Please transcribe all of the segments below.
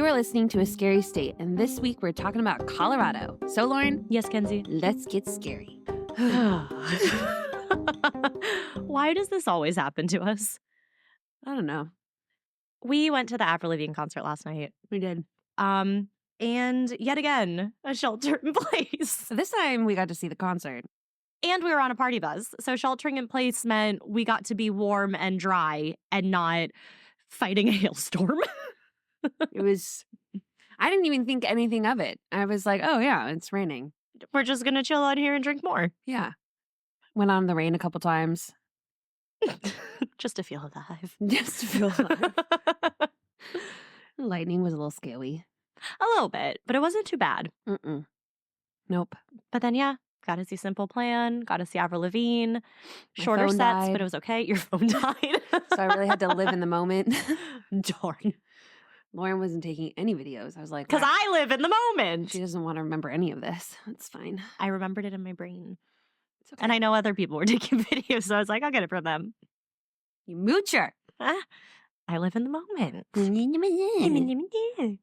You are listening to A Scary State, and this week we're talking about Colorado. So, Lauren? Yes, Kenzie? Let's get scary. Why does this always happen to us? I don't know. We went to the Avril Lavigne concert last night. We did. And yet again, a shelter in place. So this time we got to see the concert. And we were on a party bus. So sheltering in place meant we got to be warm and dry and not fighting a hailstorm. It was, I didn't even think anything of it. I was like, oh yeah, it's raining. We're just going to chill out here and drink more. Yeah. Went on the rain a couple times. Just to feel alive. Just to feel alive. Lightning was a little scary. A little bit, but it wasn't too bad. Nope. But then, yeah, got to see Simple Plan, got to see Avril Lavigne. My Shorter phone sets, died. but it was okay. Your phone died. So I really had to live in the moment. Darn. Lauren wasn't taking any videos. I was like, Because wow, I live in the moment. she doesn't want to remember any of this. It's fine. I remembered it in my brain. It's okay. And I know other people were taking videos, so I was like, I'll get it from them. You moocher. I live in the moment. You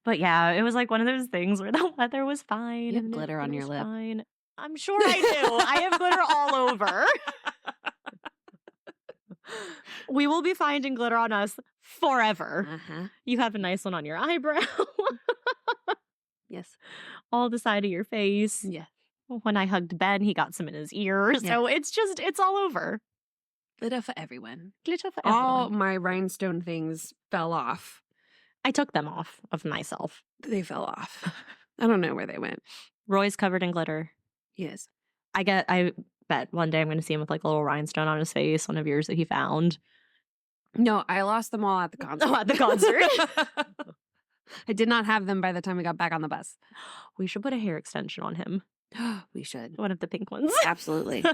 But yeah, it was like one of those things where the weather was fine. have and glitter it on your was lip. fine. I'm sure I do. I have glitter all over. We will be finding glitter on us forever. Uh-huh. You have a nice one on your eyebrow. Yes. All the side of your face. Yeah. When I hugged Ben, he got some in his ear. So it's all over. Glitter for everyone. Glitter for All everyone. my rhinestone things fell off. I took them off of myself. They fell off. I don't know where they went. Roy's covered in glitter. Yes. I bet one day I'm going to see him with like a little rhinestone on his face, one of yours that he found. No, I lost them all at the concert. Oh, at the concert. I did not have them by the time we got back on the bus. We should put a hair extension on him. We should. One of the pink ones. Absolutely.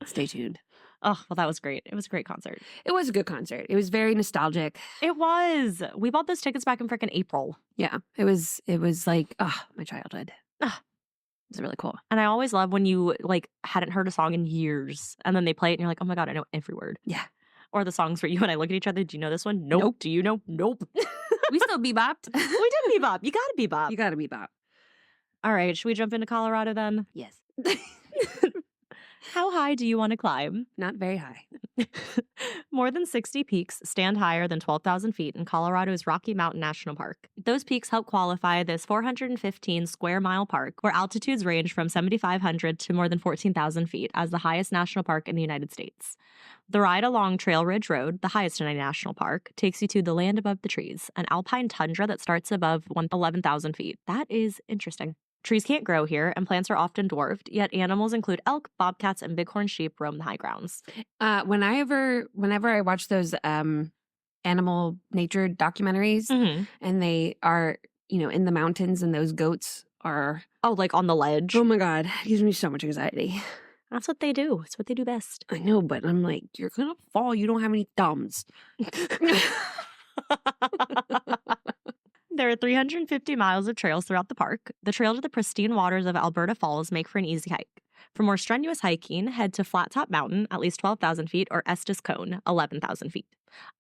Stay tuned. Oh, well, that was great. It was a great concert. It was a good concert. It was very nostalgic. It was. We bought those tickets back in frickin' April. Yeah. It was like, my childhood. Ah. It was really cool. And I always love when you like hadn't heard a song in years and then they play it and you're like, oh my God, I know every word. Yeah. Or the songs where you and I look at each other. Do you know this one? Nope. Nope. Do you know? Nope. We still bebopped. We did bebop. You gotta bebop. You gotta bebop. All right. Should we jump into Colorado then? Yes. How high do you want to climb? Not very high. More than 60 peaks stand higher than 12,000 feet in Colorado's Rocky Mountain National Park. Those peaks help qualify this 415 square mile park, where altitudes range from 7,500 to more than 14,000 feet, as the highest national park in the United States. The ride along Trail Ridge Road, the highest in a national park, takes you to the land above the trees, an alpine tundra that starts above 11,000 feet. That is interesting. Trees can't grow here, and plants are often dwarfed, yet animals include elk, bobcats, and bighorn sheep roam the high grounds. Whenever I watch those animal nature documentaries, and they are, in the mountains, and those goats are, Oh, like on the ledge? oh my God, it gives me so much anxiety. That's what they do. It's what they do best. I know, but I'm like, you're gonna fall. You don't have any thumbs. There are 350 miles of trails throughout the park. The trail to the pristine waters of Alberta Falls make for an easy hike. For more strenuous hiking, head to Flat Top Mountain, at least 12,000 feet, or Estes Cone, 11,000 feet.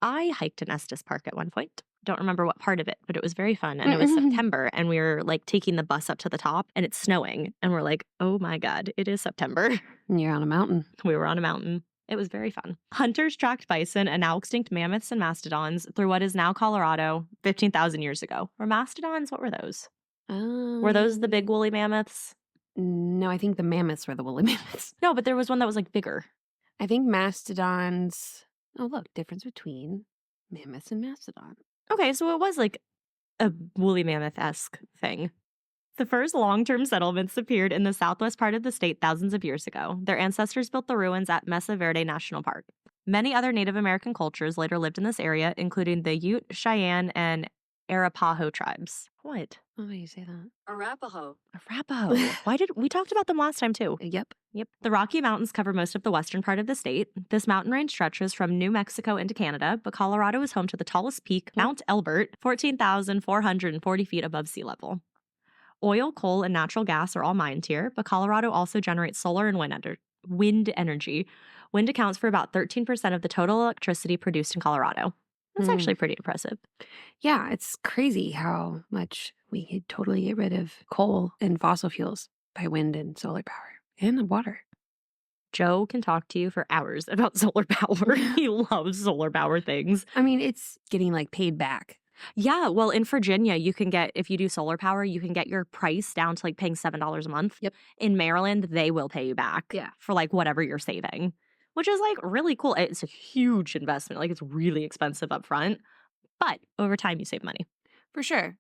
I hiked in Estes Park at one point. Don't remember what part of it, but it was very fun. And it was September, and we were like taking the bus up to the top, and it's snowing. And we're like, oh my God, it is September. And you're on a mountain. We were on a mountain. It was very fun. Hunters tracked bison and now extinct mammoths and mastodons through what is now Colorado 15,000 years ago. Were mastodons? What were those? Were those the big woolly mammoths? No, I think the mammoths were the woolly mammoths. No, but there was one that was like bigger. I think mastodons. Oh, look, difference between mammoths and mastodon. Okay, so it was like a woolly mammoth-esque thing. The first long-term settlements appeared in the southwest part of the state thousands of years ago. Their ancestors built the ruins at Mesa Verde National Park. Many other Native American cultures later lived in this area, including the Ute, Cheyenne, and Arapaho tribes. What? Oh, how do you say that? Arapaho. Arapaho. Why did we talked about them last time too? Yep. Yep. The Rocky Mountains cover most of the western part of the state. This mountain range stretches from New Mexico into Canada, but Colorado is home to the tallest peak, Mount Elbert, 14,440 feet above sea level. Oil, coal, and natural gas are all mined here, but Colorado also generates solar and wind energy. Wind accounts for about 13% of the total electricity produced in Colorado. That's actually pretty impressive. Yeah, it's crazy how much we could totally get rid of coal and fossil fuels by wind and solar power and water. Joe can talk to you for hours about solar power. He loves solar power things. I mean, it's getting like paid back. Yeah, well, in Virginia, you can get, if you do solar power, you can get your price down to like paying $7 a month. Yep. In Maryland, they will pay you back for like whatever you're saving, which is like really cool. It's a huge investment. Like it's really expensive up front, but over time you save money. For sure.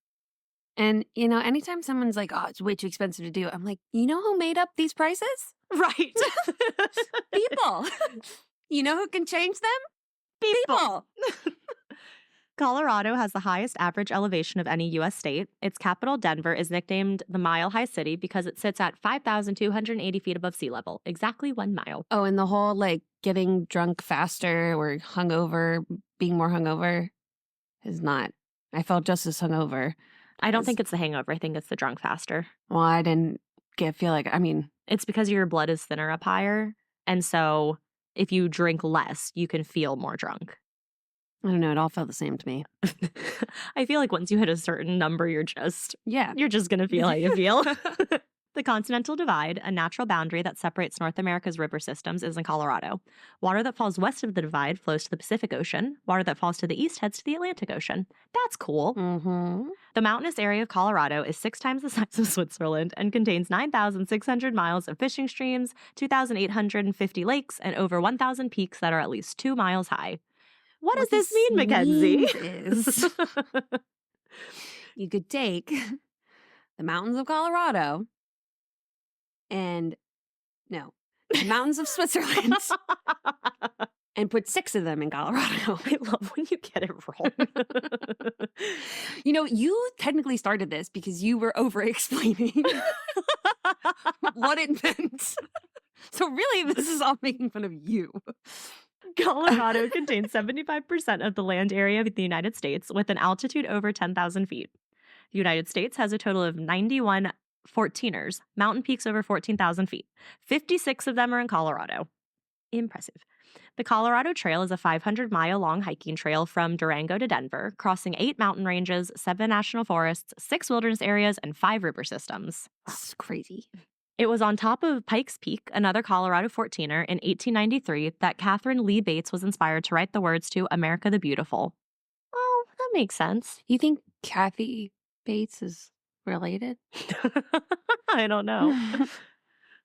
And, you know, anytime someone's like, oh, it's way too expensive to do, I'm like, you know who made up these prices? Right. People. You know who can change them? People. Colorado has the highest average elevation of any U.S. state. Its capital, Denver, is nicknamed the Mile High City because it sits at 5,280 feet above sea level, exactly 1 mile. Oh, and the whole like getting drunk faster or hungover, being more hungover is not. I felt just as hungover. I don't think it's the hangover. I think it's the drunk faster. Well, I didn't feel like, I mean. It's because your blood is thinner up higher. And so if you drink less, you can feel more drunk. I don't know. It all felt the same to me. I feel like once you hit a certain number, you're just going to feel how you feel. The Continental Divide, a natural boundary that separates North America's river systems, is in Colorado. Water that falls west of the divide flows to the Pacific Ocean. Water that falls to the east heads to the Atlantic Ocean. That's cool. Mm-hmm. The mountainous area of Colorado is 6 times the size of Switzerland and contains 9,600 miles of fishing streams, 2,850 lakes, and over 1,000 peaks that are at least 2 miles high. What does this mean, Mackenzie? Is you could take the mountains of Colorado and the mountains of Switzerland and put 6 of them in Colorado. I love when you get it wrong. You know, you technically started this because you were over-explaining what it meant. So really, this is all making fun of you. Colorado contains 75% of the land area of the United States with an altitude over 10,000 feet. The United States has a total of 91 14ers, mountain peaks over 14,000 feet. 56 of them are in Colorado. Impressive. The Colorado Trail is a 500-mile-long hiking trail from Durango to Denver, crossing 8 mountain ranges, 7 national forests, 6 wilderness areas, and 5 river systems. That's crazy. It was on top of Pikes Peak, another Colorado 14er, in 1893 that Catherine Lee Bates was inspired to write the words to America the Beautiful. Oh, that makes sense. You think Kathy Bates is related? I don't know. I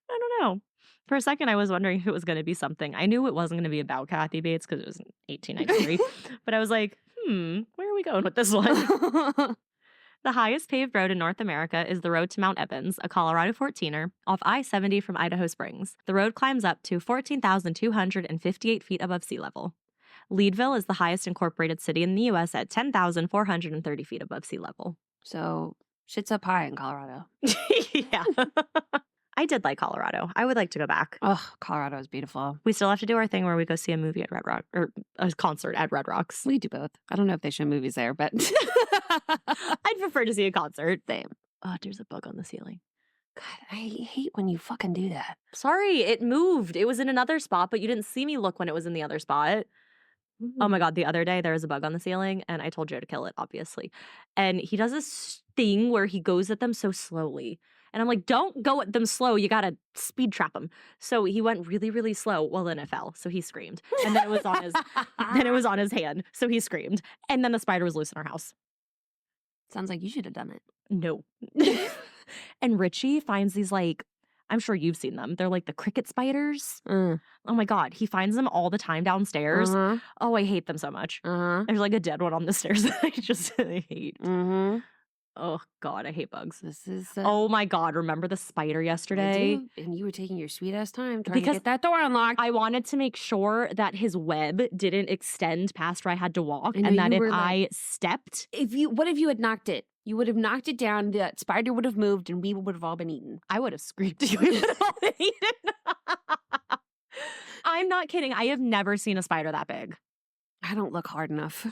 don't know. For a second, I was wondering if it was going to be something. I knew it wasn't going to be about Kathy Bates because it was in 1893. But I was like, where are we going with this one? The highest paved road in North America is the road to Mount Evans, a Colorado 14er, off I-70 from Idaho Springs. The road climbs up to 14,258 feet above sea level. Leadville is the highest incorporated city in the U.S. at 10,430 feet above sea level. So, shit's up high in Colorado. Yeah. I did like Colorado. I would like to go back. Oh, Colorado is beautiful. We still have to do our thing where we go see a movie at Red Rock, or a concert at Red Rocks. We do both. I don't know if they show movies there, but I'd prefer to see a concert. Same. Oh, there's a bug on the ceiling. God, I hate when you fucking do that. Sorry, it moved. It was in another spot, but you didn't see me look when it was in the other spot. Oh my God, the other day there was a bug on the ceiling and I told Joe to kill it, obviously. And he does this thing where he goes at them so slowly. And I'm like, don't go at them slow. You got to speed trap them. So he went really, really slow. Well, then it fell. So he screamed. And then it was on his hand. So he screamed. And then the spider was loose in our house. Sounds like you should have done it. No. And Richie finds these I'm sure you've seen them. They're like the cricket spiders. Oh my God. He finds them all the time downstairs. Oh, I hate them so much. There's like a dead one on the stairs that I hate. Oh God, I hate bugs. This is. Oh my God, remember the spider yesterday? And you were taking your sweet ass time trying to get that door unlocked. I wanted to make sure that his web didn't extend past where I had to walk, and that if I stepped, what if you had knocked it? You would have knocked it down. That spider would have moved, and we would have all been eaten. I would have screamed. You would have all been eaten. I'm not kidding. I have never seen a spider that big. I don't look hard enough.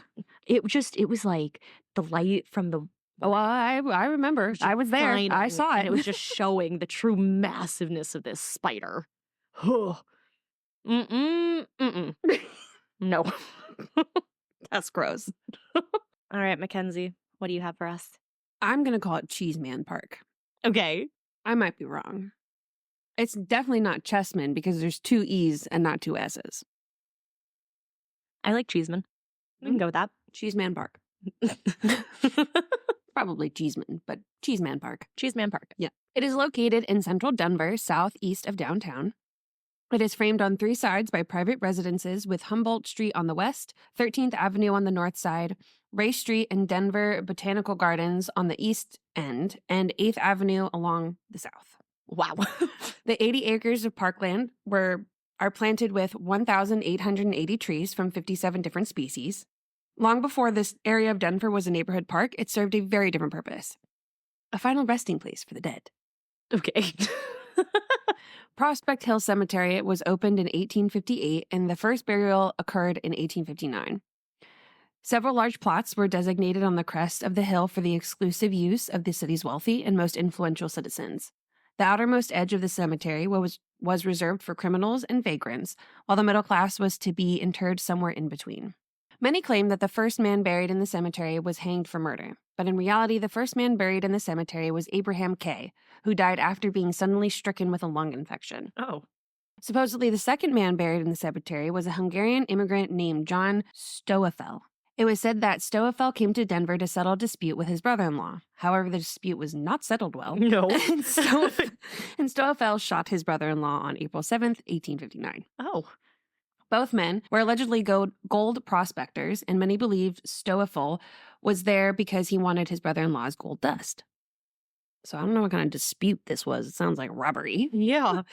It was like the light from the. Oh, I remember. I was there. I saw it. And it was just showing the true massiveness of this spider. No. That's gross. All right, Mackenzie, what do you have for us? I'm going to call it Cheesman Park. Okay. I might be wrong. It's definitely not Chessman because there's 2 E's and not 2 S's. I like Cheesman. We can go with that. Cheesman Park. Probably Cheesman, but Cheesman Park. Cheesman Park. Yeah. It is located in central Denver, southeast of downtown. It is framed on 3 sides by private residences with Humboldt Street on the west, 13th Avenue on the north side, Ray Street and Denver Botanical Gardens on the east end, and 8th Avenue along the south. Wow. The 80 acres of parkland are planted with 1,880 trees from 57 different species. Long before this area of Denver was a neighborhood park, it served a very different purpose. A final resting place for the dead. Okay. Prospect Hill Cemetery was opened in 1858, and the first burial occurred in 1859. Several large plots were designated on the crest of the hill for the exclusive use of the city's wealthy and most influential citizens. The outermost edge of the cemetery was reserved for criminals and vagrants, while the middle class was to be interred somewhere in between. Many claim that the first man buried in the cemetery was hanged for murder, but in reality, the first man buried in the cemetery was Abraham K., who died after being suddenly stricken with a lung infection. Oh. Supposedly, the second man buried in the cemetery was a Hungarian immigrant named John Stoeffel. It was said that Stoeffel came to Denver to settle a dispute with his brother-in-law. However, the dispute was not settled well. No. and Stoeffel shot his brother-in-law on April 7th, 1859. Oh. Both men were allegedly gold prospectors, and many believed Stoeffel was there because he wanted his brother-in-law's gold dust. So I don't know what kind of dispute this was. It sounds like robbery. Yeah.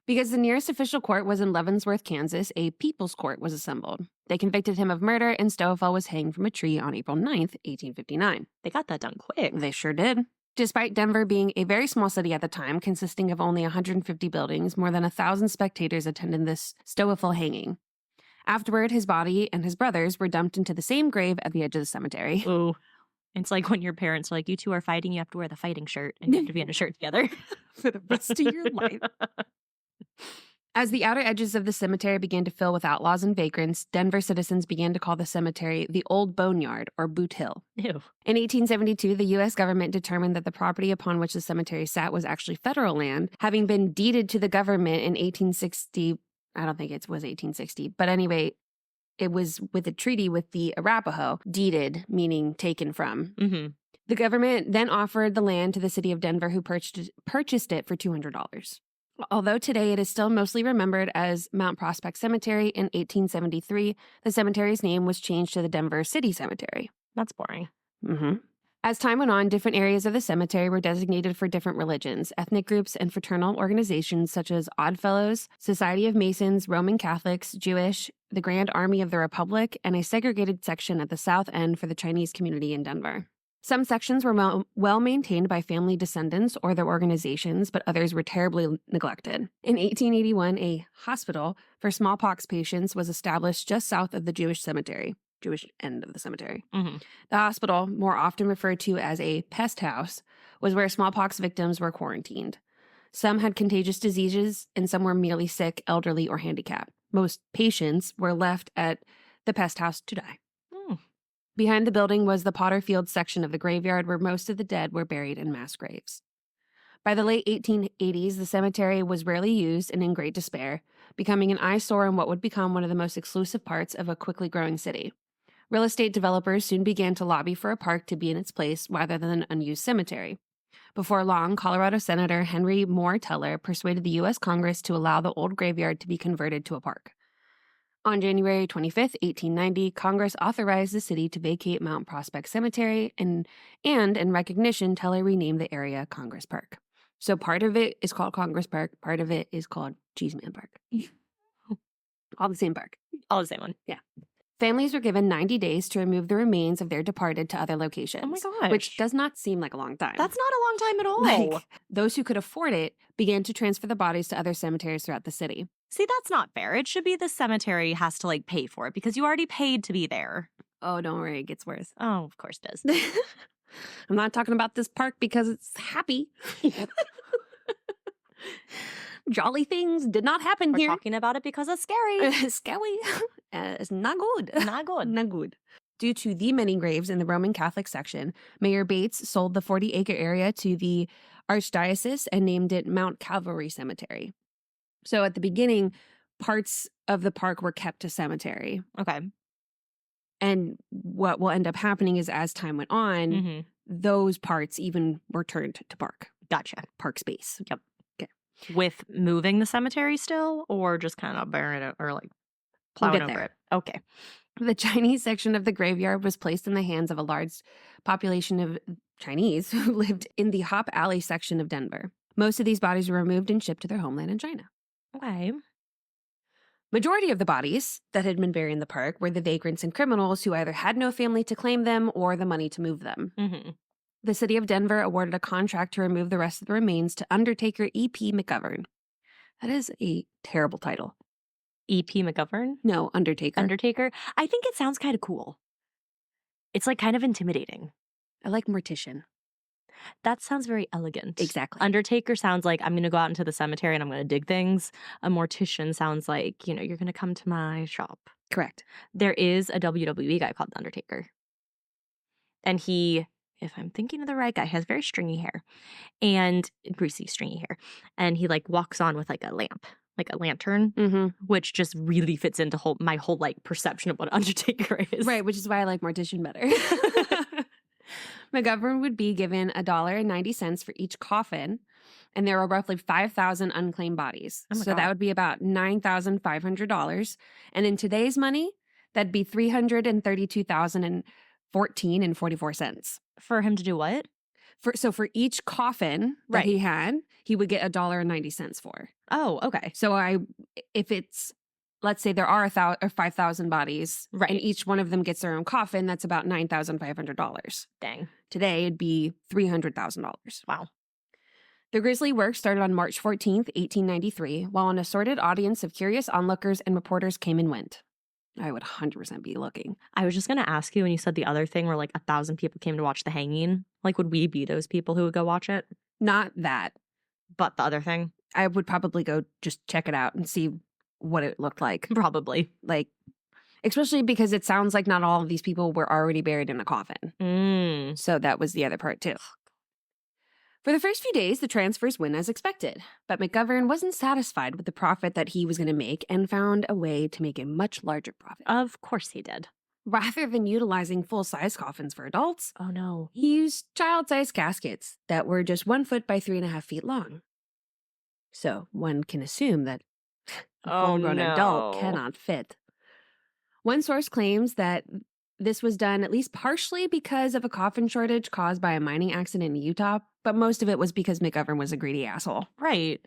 Because the nearest official court was in Leavenworth, Kansas, a people's court was assembled. They convicted him of murder, and Stoeffel was hanged from a tree on April 9th, 1859. They got that done quick. They sure did. Despite Denver being a very small city at the time, consisting of only 150 buildings, more than 1,000 spectators attended this Stoeffel hanging. Afterward, his body and his brother's were dumped into the same grave at the edge of the cemetery. Ooh. It's like when your parents are like, you two are fighting, you have to wear the fighting shirt, and you have to be in a shirt together. For the rest of your life. As the outer edges of the cemetery began to fill with outlaws and vagrants, Denver citizens began to call the cemetery the Old Boneyard, or Boot Hill. Ew. In 1872, the U.S. government determined that the property upon which the cemetery sat was actually federal land, having been deeded to the government in 1860. I don't think it was 1860, but anyway, it was with a treaty with the Arapaho, deeded, meaning taken from. Mm-hmm. The government then offered the land to the city of Denver, who purchased it for $200. Although today it is still mostly remembered as Mount Prospect Cemetery, in 1873, the cemetery's name was changed to the Denver City Cemetery. That's boring. Mm-hmm. As time went on, different areas of the cemetery were designated for different religions, ethnic groups, and fraternal organizations such as Oddfellows, Society of Masons, Roman Catholics, Jewish, the Grand Army of the Republic, and a segregated section at the south end for the Chinese community in Denver. Some sections were well maintained by family descendants or their organizations, but others were terribly neglected. In 1881, a hospital for smallpox patients was established just south of the Jewish end of the cemetery. Mm-hmm. The hospital, more often referred to as a pest house, was where smallpox victims were quarantined. Some had contagious diseases, and some were merely sick, elderly, or handicapped. Most patients were left at the pest house to die. Behind the building was the Potterfield section of the graveyard where most of the dead were buried in mass graves. By the late 1880s, the cemetery was rarely used and in great despair, becoming an eyesore in what would become one of the most exclusive parts of a quickly growing city. Real estate developers soon began to lobby for a park to be in its place rather than an unused cemetery. Before long, Colorado Senator Henry Moore Teller persuaded the U.S. Congress to allow the old graveyard to be converted to a park. On January 25th, 1890, Congress authorized the city to vacate Mount Prospect Cemetery, and in recognition, Teller renamed the area Congress Park. So part of it is called Congress Park, part of it is called Cheesman Park. All the same park. All the same one. Yeah. Families were given 90 days to remove the remains of their departed to other locations. Oh my gosh. Which does not seem like a long time. That's not a long time at all. Like, those who could afford it began to transfer the bodies to other cemeteries throughout the city. See, that's not fair. It should be the cemetery has to pay for it because you already paid to be there. Oh, don't worry. It gets worse. Oh, of course it does. I'm not talking about this park because it's happy. Jolly things did not happen We're here. talking about it because it's scary. Scary. It's not good. Not good. Not good. Due to the many graves in the Roman Catholic section, Mayor Bates sold the 40-acre area to the Archdiocese and named it Mount Calvary Cemetery. So at the beginning, parts of the park were kept to cemetery. Okay. And what will end up happening is as time went on, Mm-hmm. those parts even were turned to park Gotcha. space. Yep. Okay. With moving the cemetery still, or just kind of burying it, or like plowing over it? Okay. The Chinese section of the graveyard was placed in the hands of a large population of Chinese who lived in the Hop Alley section of Denver. Most of these bodies were removed and shipped to their homeland in China. Okay. Majority of the bodies that had been buried in the park were the vagrants and criminals who either had no family to claim them or the money to move them. Mm-hmm. The city of Denver awarded a contract to remove the rest of the remains to Undertaker E.P. McGovern. That is a terrible title. E.P. McGovern? No, Undertaker. Undertaker? I think it sounds kind of cool. It's like kind of intimidating. I like mortician. That sounds very elegant. Exactly. Undertaker sounds like I'm going to go out into the cemetery and I'm going to dig things. A mortician sounds like, you're going to come to my shop. Correct. There is a WWE guy called The Undertaker. And he, if I'm thinking of the right guy, has very stringy hair and greasy stringy hair. And he like walks on with like a lamp, like a lantern, Mm-hmm. which just really fits into my whole like perception of what Undertaker is. Right, which is why I like mortician better. McGovern would be given $1.90 for each coffin, and there were roughly 5,000 unclaimed bodies. Oh my So God. that would be about $9,500. And in today's money, that'd be $332,014.44. For him to do what? So for each coffin that Right. he had, he would get $1.90 for. Oh, okay. So if it's, let's say there are 5,000 bodies, Right. and each one of them gets their own coffin, that's about $9,500. Dang. Today, it'd be $300,000. Wow. The grisly work started on March 14th, 1893, while an assorted audience of curious onlookers and reporters came and went. I would 100% be looking. I was just going to ask you when you said the other thing where like 1,000 people came to watch the hanging. Like, would we be those people who would go watch it? Not that. But the other thing? I would probably go just check it out and see what it looked like. Probably. Like, especially because it sounds like not all of these people were already buried in a coffin. So that was the other part too. For the first few days, the transfers went as expected, but McGovern wasn't satisfied with the profit that he was going to make and found a way to make a much larger profit. Of course he did. Rather than utilizing full-size coffins for adults, Oh no. he used child-sized caskets that were just 1 foot by 3.5 feet long. So one can assume that a full-grown adult cannot fit. One source claims that this was done at least partially because of a coffin shortage caused by a mining accident in Utah, but most of it was because McGovern was a greedy asshole. Right.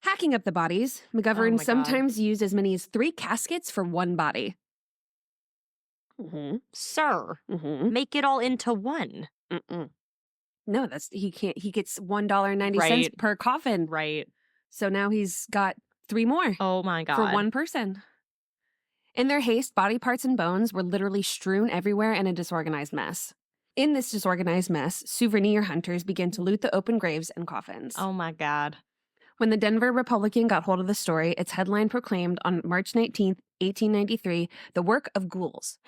Hacking up the bodies, McGovern my God. sometimes used as many as 3 caskets for one body. Sir, Mm-hmm. make it all into one. No, he can't. He gets $1.90 Right. per coffin. Right. So now he's got 3 more Oh my God. for one person. In their haste, body parts and bones were literally strewn everywhere in a disorganized mess. In this disorganized mess, souvenir hunters began to loot the open graves and coffins. Oh my God. When the Denver Republican got hold of the story, its headline proclaimed on March 19th, 1893, the work of ghouls,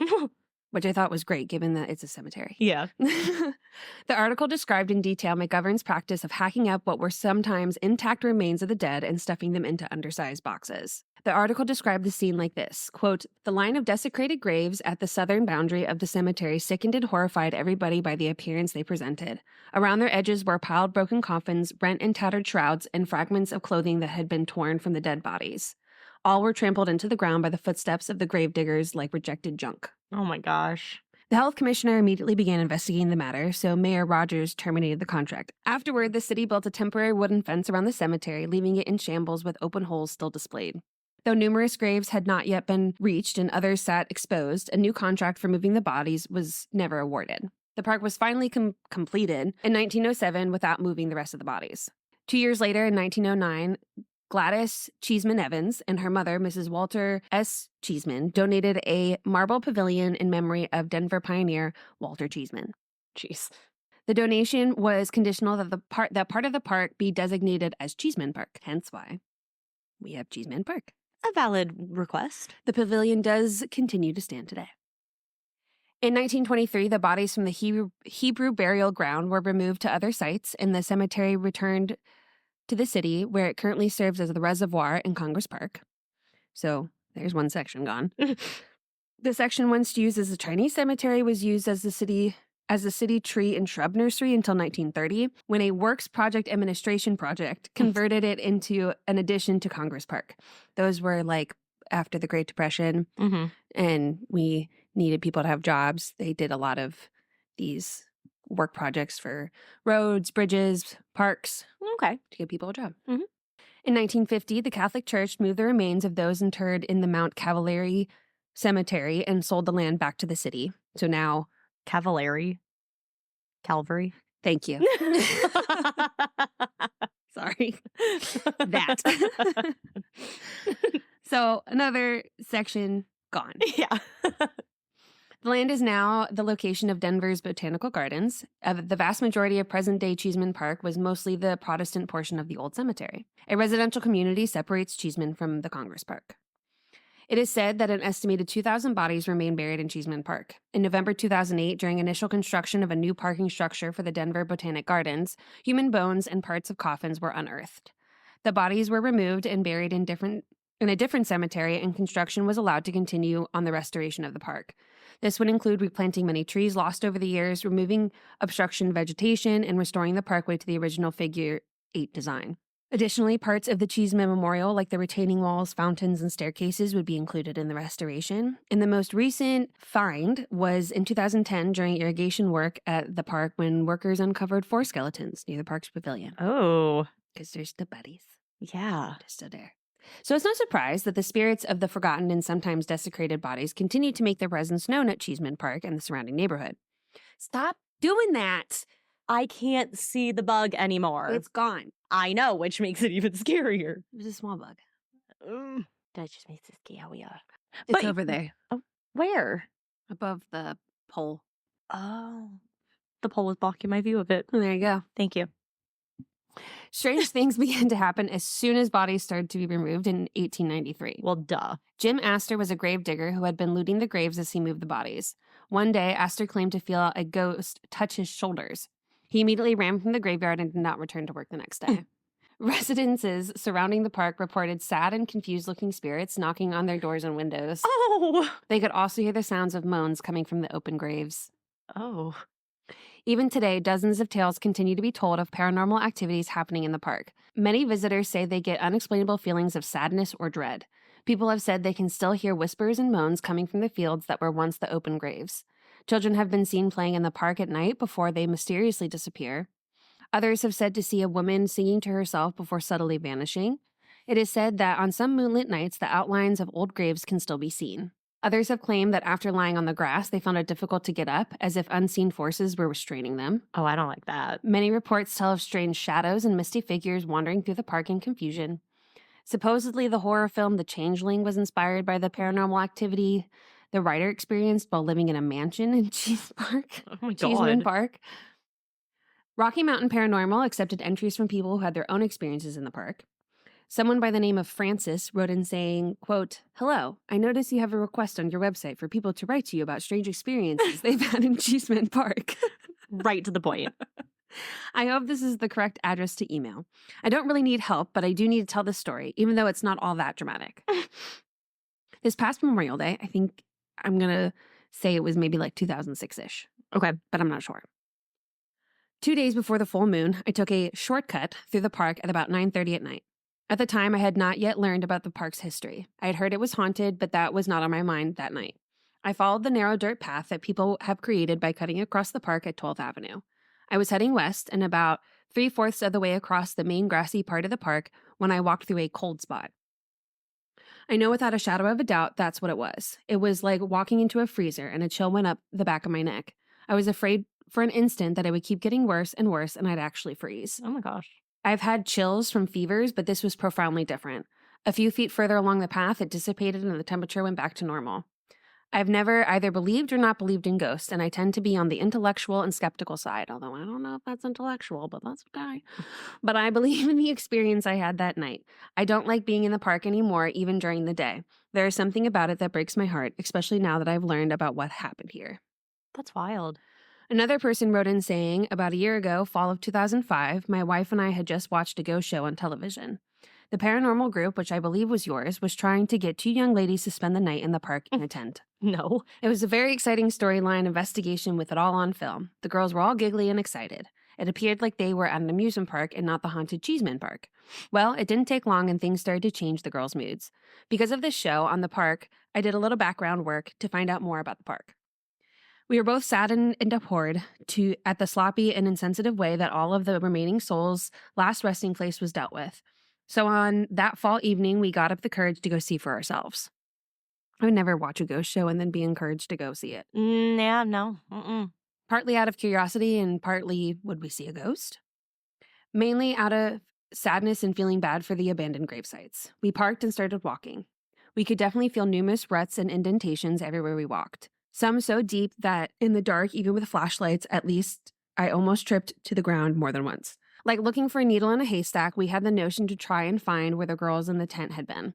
which I thought was great given that it's a cemetery. Yeah. The article described in detail McGovern's practice of hacking up what were sometimes intact remains of the dead and stuffing them into undersized boxes. The article described the scene like this, quote, "The line of desecrated graves at the southern boundary of the cemetery sickened and horrified everybody by the appearance they presented. Around their edges were piled broken coffins, rent and tattered shrouds, and fragments of clothing that had been torn from the dead bodies. All were trampled into the ground by the footsteps of the gravediggers like rejected junk." Oh my gosh. The health commissioner immediately began investigating the matter, so Mayor Rogers terminated the contract. Afterward, the city built a temporary wooden fence around the cemetery, leaving it in shambles with open holes still displayed. Though numerous graves had not yet been reached and others sat exposed, a new contract for moving the bodies was never awarded. The park was finally completed in 1907 without moving the rest of the bodies. 2 years later, in 1909, Gladys Cheesman Evans and her mother, Mrs. Walter S. Cheesman, donated a marble pavilion in memory of Denver pioneer Walter Cheesman. Jeez. The donation was conditional that part of the park be designated as Cheesman Park, hence why we have Cheesman Park. A valid request. The pavilion does continue to stand today. In 1923, the bodies from the Hebrew burial ground were removed to other sites, and the cemetery returned to the city, where it currently serves as the reservoir in Congress Park. So there's one section gone. The section once used as a Chinese cemetery was used as the city tree and shrub nursery until 1930, when a Works Project Administration project converted it into an addition to Congress Park. Those were like after the Great Depression, and we needed people to have jobs. They did a lot of these work projects for roads, bridges, parks. Okay. To give people a job. In 1950, the Catholic Church moved the remains of those interred in the Mount Calvary Cemetery and sold the land back to the city. So now... Calvary. Thank you. Sorry. That. So another section gone. Yeah. The land is now the location of Denver's Botanical Gardens. The vast majority of present-day Cheesman Park was mostly the Protestant portion of the old cemetery. A residential community separates Cheesman from the Congress Park. It is said that an estimated 2,000 bodies remain buried in Cheesman Park. In November 2008, during initial construction of a new parking structure for the Denver Botanic Gardens, human bones and parts of coffins were unearthed. The bodies were removed and buried in a different cemetery, and construction was allowed to continue on the restoration of the park. This would include replanting many trees lost over the years, removing obstruction vegetation, and restoring the parkway to the original Figure 8 design. Additionally, parts of the Cheesman Memorial, like the retaining walls, fountains, and staircases, would be included in the restoration. And the most recent find was in 2010 during irrigation work at the park, when workers uncovered 4 skeletons near the park's pavilion. Oh. Because there's the bodies. Yeah. They're still there. So it's no surprise that the spirits of the forgotten and sometimes desecrated bodies continue to make their presence known at Cheesman Park and the surrounding neighborhood. Stop doing that. I can't see the bug anymore. It's gone. I know, which makes it even scarier. It was a small bug. That just makes it scarier. It's over there. Oh, where? Above the pole. Oh. The pole was blocking my view of it. Oh, there you go. Thank you. Strange things began to happen as soon as bodies started to be removed in 1893. Well, duh. Jim Astor was a grave digger who had been looting the graves as he moved the bodies. One day, Astor claimed to feel a ghost touch his shoulders. He immediately ran from the graveyard and did not return to work the next day. Residences surrounding the park reported sad and confused-looking spirits knocking on their doors and windows. Oh! They could also hear the sounds of moans coming from the open graves. Oh. Even today, dozens of tales continue to be told of paranormal activities happening in the park. Many visitors say they get unexplainable feelings of sadness or dread. People have said they can still hear whispers and moans coming from the fields that were once the open graves. Children have been seen playing in the park at night before they mysteriously disappear. Others have said to see a woman singing to herself before subtly vanishing. It is said that on some moonlit nights, the outlines of old graves can still be seen. Others have claimed that after lying on the grass, they found it difficult to get up, as if unseen forces were restraining them. Oh, I don't like that. Many reports tell of strange shadows and misty figures wandering through the park in confusion. Supposedly, the horror film The Changeling was inspired by the paranormal activity the writer experienced while living in a mansion in Oh my Cheesman God. Park. Rocky Mountain Paranormal accepted entries from people who had their own experiences in the park. Someone by the name of Francis wrote in saying, quote, "Hello, I notice you have a request on your website for people to write to you about strange experiences they've had in Cheesman Park." Right to the point. I hope this is the correct address to email. I don't really need help, but I do need to tell this story, even though it's not all that dramatic. This past Memorial Day, I think I'm going to say it was maybe like 2006-ish. Okay. But I'm not sure. 2 days before the full moon, I took a shortcut through the park at about 9:30 at night. At the time, I had not yet learned about the park's history. I had heard it was haunted, but that was not on my mind that night. I followed the narrow dirt path that people have created by cutting across the park at 12th Avenue. I was heading west and about 3/4 of the way across the main grassy part of the park when I walked through a cold spot. I know without a shadow of a doubt that's what it was. It was like walking into a freezer, and a chill went up the back of my neck. I was afraid for an instant that it would keep getting worse and worse and I'd actually freeze. Oh my gosh. I've had chills from fevers, but this was profoundly different. A few feet further along the path, it dissipated and the temperature went back to normal. I've never either believed or not believed in ghosts, and I tend to be on the intellectual and skeptical side, although I don't know if that's intellectual, but that's okay. But I believe in the experience I had that night. I don't like being in the park anymore, even during the day. There is something about it that breaks my heart, especially now that I've learned about what happened here. That's wild. Another person wrote in saying, about a year ago, fall of 2005, my wife and I had just watched a ghost show on television. The paranormal group, which I believe was yours, was trying to get two young ladies to spend the night in the park in a tent. No. It was a very exciting storyline investigation with it all on film. The girls were all giggly and excited. It appeared like they were at an amusement park and not the haunted Cheesman park. Well, it didn't take long and things started to change the girls' moods. Because of this show on the park, I did a little background work to find out more about the park. We were both saddened and abhorred at the sloppy and insensitive way that all of the remaining souls' last resting place was dealt with. So on that fall evening, we got up the courage to go see for ourselves. I would never watch a ghost show and then be encouraged to go see it. Yeah, no. Partly out of curiosity and partly, would we see a ghost? Mainly out of sadness and feeling bad for the abandoned grave sites. We parked and started walking. We could definitely feel numerous ruts and indentations everywhere we walked. Some so deep that in the dark, even with flashlights, at least I almost tripped to the ground more than once. Like looking for a needle in a haystack, we had the notion to try and find where the girls in the tent had been.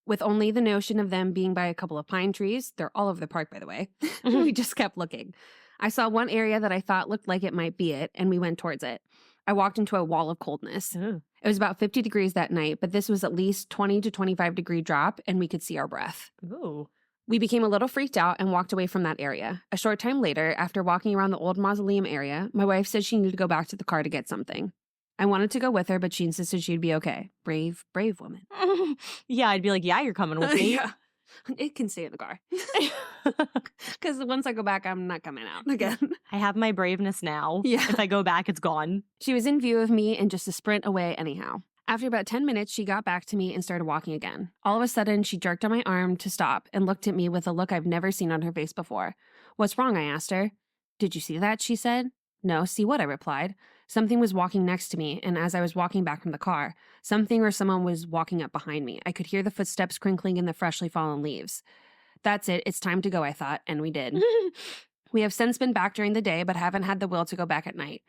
With only the notion of them being by a couple of pine trees, they're all over the park, by the way, we just kept looking. I saw one area that I thought looked like it might be it, and we went towards it. I walked into a wall of coldness. Ooh. It was about 50 degrees that night, but this was at least 20 to 25 degree drop, and we could see our breath. Ooh. We became a little freaked out and walked away from that area. A short time later, after walking around the old mausoleum area, my wife said she needed to go back to the car to get something. I wanted to go with her, but she insisted she'd be okay. Brave, brave woman. Yeah, I'd be like, yeah, you're coming with me. Yeah. It can stay in the car. Because once I go back, I'm not coming out again. I have my braveness now. Yeah. If I go back, it's gone. She was in view of me and just a sprint away anyhow. After about 10 minutes, she got back to me and started walking again. All of a sudden, she jerked on my arm to stop and looked at me with a look I've never seen on her face before. What's wrong? I asked her. Did you see that? She said. No, see what? I replied. Something was walking next to me, and as I was walking back from the car, something or someone was walking up behind me. I could hear the footsteps crinkling in the freshly fallen leaves. That's it. It's time to go, I thought, and we did. We have since been back during the day, but haven't had the will to go back at night.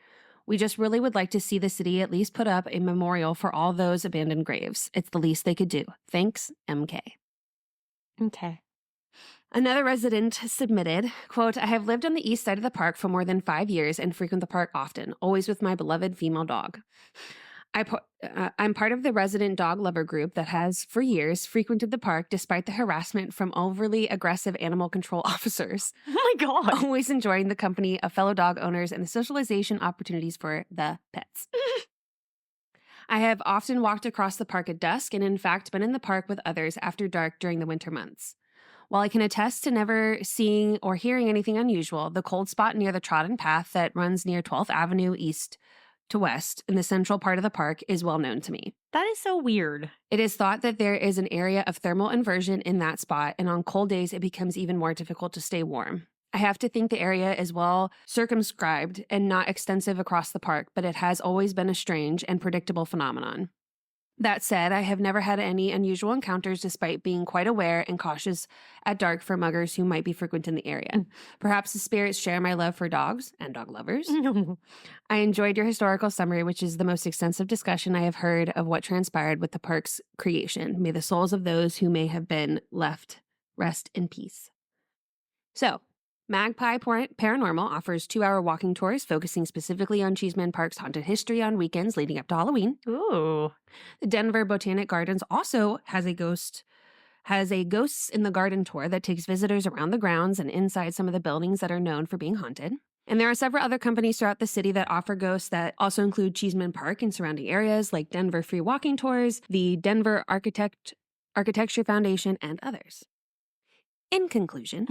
We just really would like to see the city at least put up a memorial for all those abandoned graves. It's the least they could do. Thanks, MK. Okay. Another resident submitted, quote, I have lived on the east side of the park for more than 5 years and frequent the park often, always with my beloved female dog. I'm part of the resident dog lover group that has, for years, frequented the park despite the harassment from overly aggressive animal control officers. Oh my God. Always enjoying the company of fellow dog owners and the socialization opportunities for the pets. I have often walked across the park at dusk and in fact been in the park with others after dark during the winter months. While I can attest to never seeing or hearing anything unusual, the cold spot near the trodden path that runs near 12th Avenue east to west in the central part of the park is well known to me. That is so weird. It is thought that there is an area of thermal inversion in that spot, and on cold days it becomes even more difficult to stay warm. I have to think the area is well circumscribed and not extensive across the park, but it has always been a strange and predictable phenomenon. That said, I have never had any unusual encounters despite being quite aware and cautious at dark for muggers who might be frequenting the area. Perhaps the spirits share my love for dogs and dog lovers. I enjoyed your historical summary, which is the most extensive discussion I have heard of what transpired with the park's creation. May the souls of those who may have been left rest in peace. So, Magpie Paranormal offers 2-hour walking tours focusing specifically on Cheesman Park's haunted history on weekends leading up to Halloween. Ooh. The Denver Botanic Gardens also has a Ghosts in the Garden tour that takes visitors around the grounds and inside some of the buildings that are known for being haunted. And there are several other companies throughout the city that offer ghosts that also include Cheesman Park and surrounding areas like Denver Free Walking Tours, the Denver Architecture Foundation, and others. In conclusion,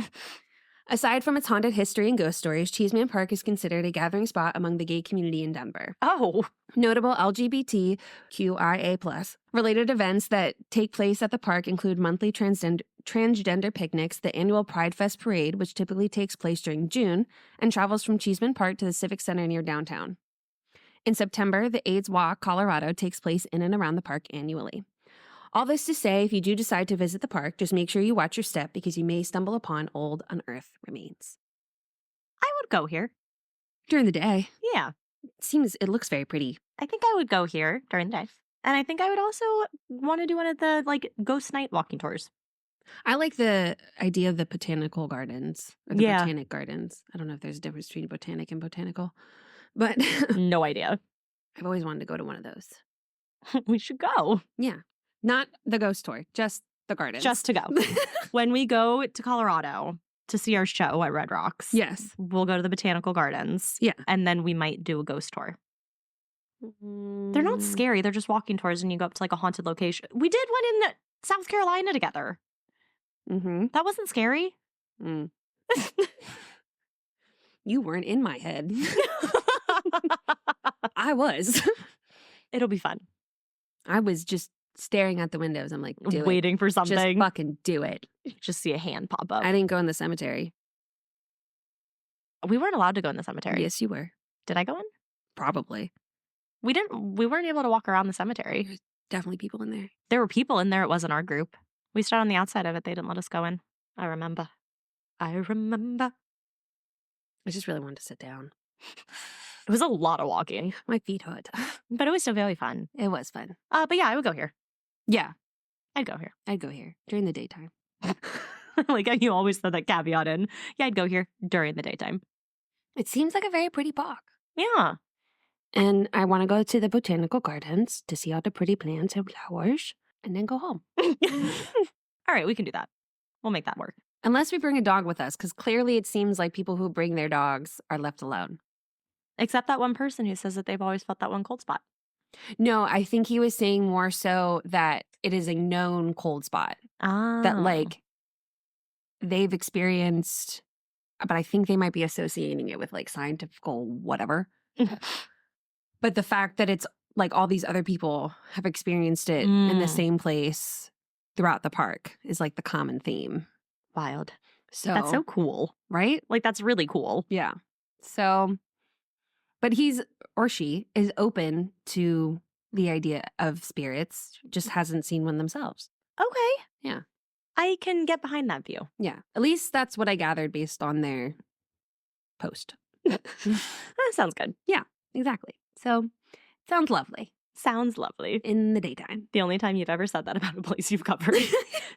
aside from its haunted history and ghost stories, Cheesman Park is considered a gathering spot among the gay community in Denver. Oh. Notable LGBTQIA+ related events that take place at the park include monthly transgender picnics, the annual Pride Fest parade, which typically takes place during June and travels from Cheesman Park to the Civic Center near downtown. In September, the AIDS Walk Colorado takes place in and around the park annually. All this to say, if you do decide to visit the park, just make sure you watch your step because you may stumble upon old unearthed remains. I would go here. During the day, Yeah. it looks very pretty. I think I would go here during the day. And I think I would also want to do one of the like ghost night walking tours. I like the idea of the botanical gardens or the Yeah. botanic gardens. I don't know if there's a difference between botanic and botanical, but No idea. I've always wanted to go to one of those. We should go. Yeah. Not the ghost tour, just the gardens. Just to go. When we go to Colorado to see our show at Red Rocks, Yes. we'll go to the botanical gardens. Yeah. And then we might do a ghost tour. They're not scary. They're just walking tours and you go up to like a haunted location. We did one in South Carolina together. Mm-hmm. That wasn't scary. Mm. You weren't in my head. I was. It'll be fun. I was just staring out the windows. I'm like, do Waiting for it. Just something. fucking do it. Just see a hand pop up. I didn't go in the cemetery. We weren't allowed to go in the cemetery. Yes, you were. Did I go in? Probably. We weren't able to walk around the cemetery. There's definitely people in there. There were people in there. It wasn't our group. We stood on the outside of it. They didn't let us go in. I remember. I just really wanted to sit down. It was a lot of walking, My feet hurt. but it was still very fun. It was fun. But yeah, I would go here. Yeah, I'd go here. I'd go here during the daytime. Like you always throw that caveat in. Yeah, I'd go here during the daytime. It seems like a very pretty park. Yeah. And I want to go to the botanical gardens to see all the pretty plants and flowers and then go home. All right, we can do that. We'll make that work. Unless we bring a dog with us, because clearly it seems like people who bring their dogs are left alone. Except that one person who says that they've always felt that one cold spot. No, I think he was saying more so that it is a known cold spot that like they've experienced, but I think they might be associating it with like scientific whatever. But the fact that it's like all these other people have experienced it in the same place throughout the park is like the common theme. Wild. So That's so cool. right? Like, that's really cool. Yeah. So, but he's or she is open to the idea of spirits, just hasn't seen one themselves. Okay. Yeah. I can get behind that view. Yeah. At least that's what I gathered based on their post. That sounds good. Exactly. So, sounds lovely Sounds lovely. in the daytime. The only time you've ever said that about a place you've covered.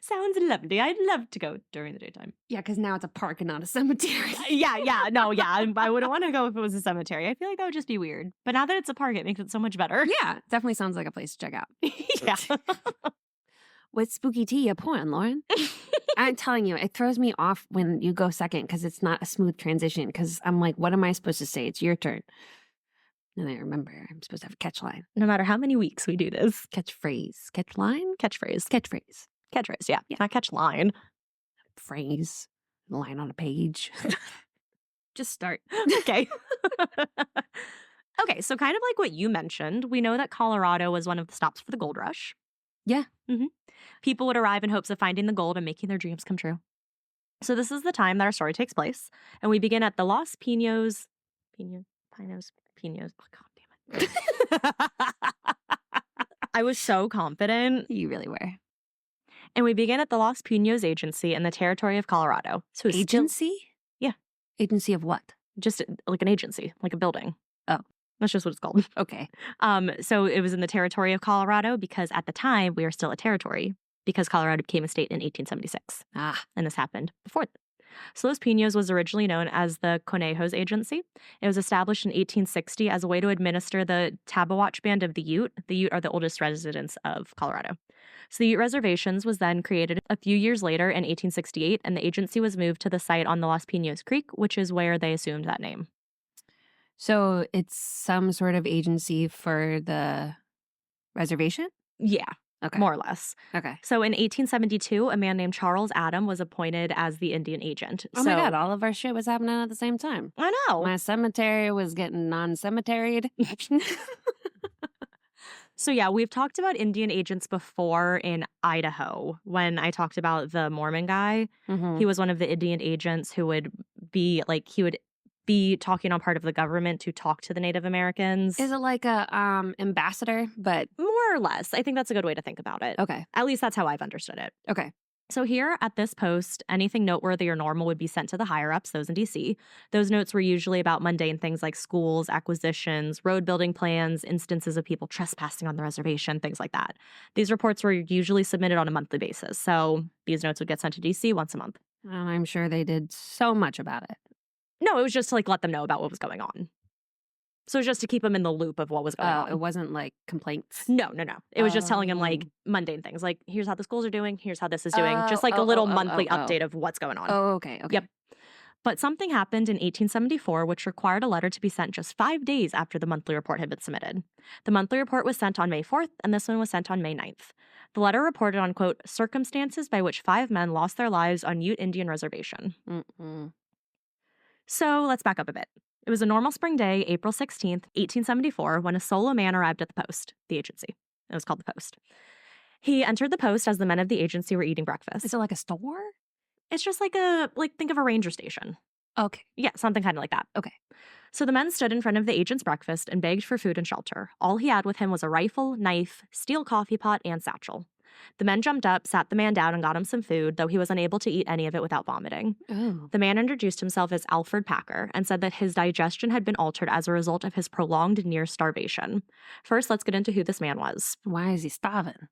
Sounds lovely. I'd love to go during the daytime. Yeah, because now it's a park and not a cemetery. Yeah. I wouldn't want to go if it was a cemetery. I feel like that would just be weird. But now that it's a park, it makes it so much better. Yeah, definitely sounds like a place to check out. Yeah. What spooky tea you pouring, Lauren? I'm telling you, it throws me off when you go second because it's not a smooth transition. Because I'm like, what am I supposed to say? It's your turn. And I remember I'm supposed to have a catch line. No matter how many weeks we do this. Catchphrase. Catch line? Catchphrase. Catchphrase. Catchphrase, yeah. Not catch line. Phrase. Line on a page. Just start. Okay. Okay, so kind of like what you mentioned, we know that Colorado was one of the stops for the gold rush. Yeah. Mm-hmm. People would arrive in hopes of finding the gold and making their dreams come true. So this is the time that our story takes place, and we begin at the Los Pinos. Pinos. Oh, God damn it. I was so confident. You really were. And we begin at the Los Pinos Agency in the territory of Colorado. So it's still- Agency? Yeah. Agency of what? just like an agency, like a building. Oh. That's just what it's called. Okay. So it was in the territory of Colorado because at the time we were still a territory because Colorado became a state in 1876. And this happened before that. So Los Pinos was originally known as the Conejos Agency. It was established in 1860 as a way to administer the Tabawatch Band of the Ute. The Ute are the oldest residents of Colorado. So the Ute Reservations was then created a few years later in 1868, and the agency was moved to the site on the Los Pinos Creek, which is where they assumed that name. So it's some sort of agency for the reservation? Yeah, Okay. more or less. Okay. So in 1872, a man named Charles Adam was appointed as the Indian agent. Oh my God, all of our shit was happening at the same time. I know. My cemetery was getting non-cemeteried. So yeah, we've talked about Indian agents before in Idaho when I talked about the Mormon guy. Mhm. He was one of the Indian agents who would be like, he would be talking on part of the government to talk to the Native Americans. Is it like a ambassador, but More or or less. I think that's a good way to think about it. Okay. At least that's how I've understood it. Okay. So here at this post, anything noteworthy or normal would be sent to the higher-ups, those in DC. Those notes were usually about mundane things like schools, acquisitions, road building plans, instances of people trespassing on the reservation, things like that. These reports were usually submitted on a monthly basis, so these notes would get sent to DC once a month. And I'm sure they did so much about it. No, it was just to let them know about what was going on. So it was just to keep them in the loop of what was going on. It wasn't like complaints. No. It was just telling him mundane things, like here's how the schools are doing, here's how this is doing, just like a little monthly update of what's going on. Oh, okay. Yep. But something happened in 1874 which required a letter to be sent just 5 days after the monthly report had been submitted. The monthly report was sent on May 4th, and this one was sent on May 9th. The letter reported on, quote, circumstances by which 5 men lost their lives on Ute Indian Reservation. So let's back up a bit. It was a normal spring day, April 16th, 1874, when a solo man arrived at the post, the agency. It was called the post. He entered the post as the men of the agency were eating breakfast. Is it like a store? It's just think of a ranger station. Okay. Yeah, something kind of like that. Okay. So the men stood in front of the agent's breakfast and begged for food and shelter. All he had with him was a rifle, knife, steel coffee pot, and satchel. The men jumped up, sat the man down, and got him some food, though he was unable to eat any of it without vomiting. Oh. The man introduced himself as Alferd Packer and said that his digestion had been altered as a result of his prolonged near starvation. First, let's get into who this man was. Why is he starving?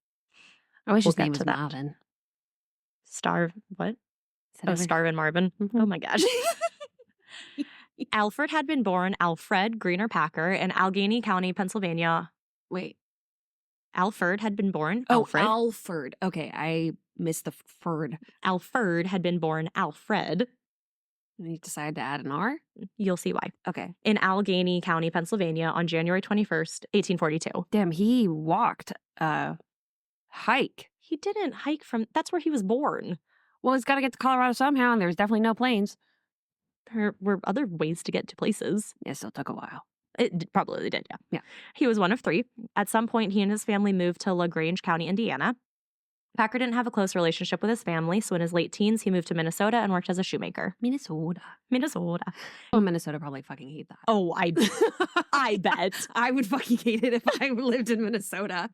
I wish his We'll name get was to that. Marvin. What? Said Oh, every- Starvin' Marvin. Mhm. Oh my gosh. Alferd had been born Alfred Greener Packer in Allegheny County, Pennsylvania. Wait. Alferd had been born Oh, Alfred. Alferd. Okay, I missed the ferd. Alferd had been born Alfred. And you decided to add an R? You'll see why. Okay. In Allegheny County, Pennsylvania on January 21st, 1842. Damn, he walked hike. He didn't hike from, that's where he was born. Well, he's got to get to Colorado somehow, and there's definitely no planes. There were other ways to get to places. It still took a while. Probably did, yeah. Yeah. He was one of 3. At some point, he and his family moved to LaGrange County, Indiana. Packer didn't have a close relationship with his family, so in his late teens, he moved to Minnesota and worked as a shoemaker. Minnesota. Oh, Minnesota probably fucking hate that. Oh, I bet. I would fucking hate it if I lived in Minnesota.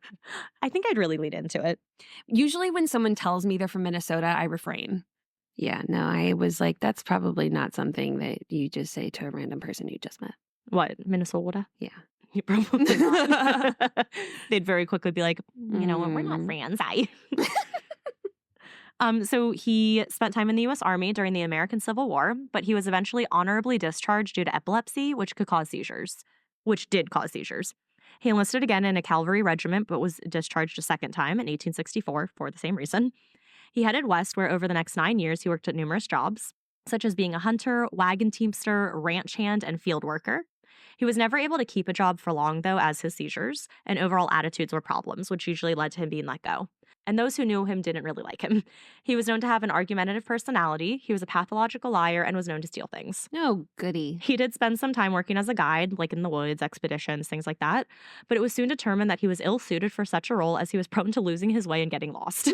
I think I'd really lean into it. Usually when someone tells me they're from Minnesota, I refrain. Yeah, no, I was like, that's probably not something that you just say to a random person you just met. What, Minnesota? Yeah. You probably not. They'd very quickly be like, we're not friends, So he spent time in the U.S. Army during the American Civil War, but he was eventually honorably discharged due to epilepsy, which did cause seizures. He enlisted again in a cavalry regiment, but was discharged a second time in 1864 for the same reason. He headed west, where over the next 9 years, he worked at numerous jobs, such as being a hunter, wagon teamster, ranch hand, and field worker. He was never able to keep a job for long, though, as his seizures and overall attitudes were problems, which usually led to him being let go. And those who knew him didn't really like him. He was known to have an argumentative personality, he was a pathological liar, and was known to steal things. Oh, goody. He did spend some time working as a guide, like in the woods, expeditions, things like that, but it was soon determined that he was ill-suited for such a role as he was prone to losing his way and getting lost.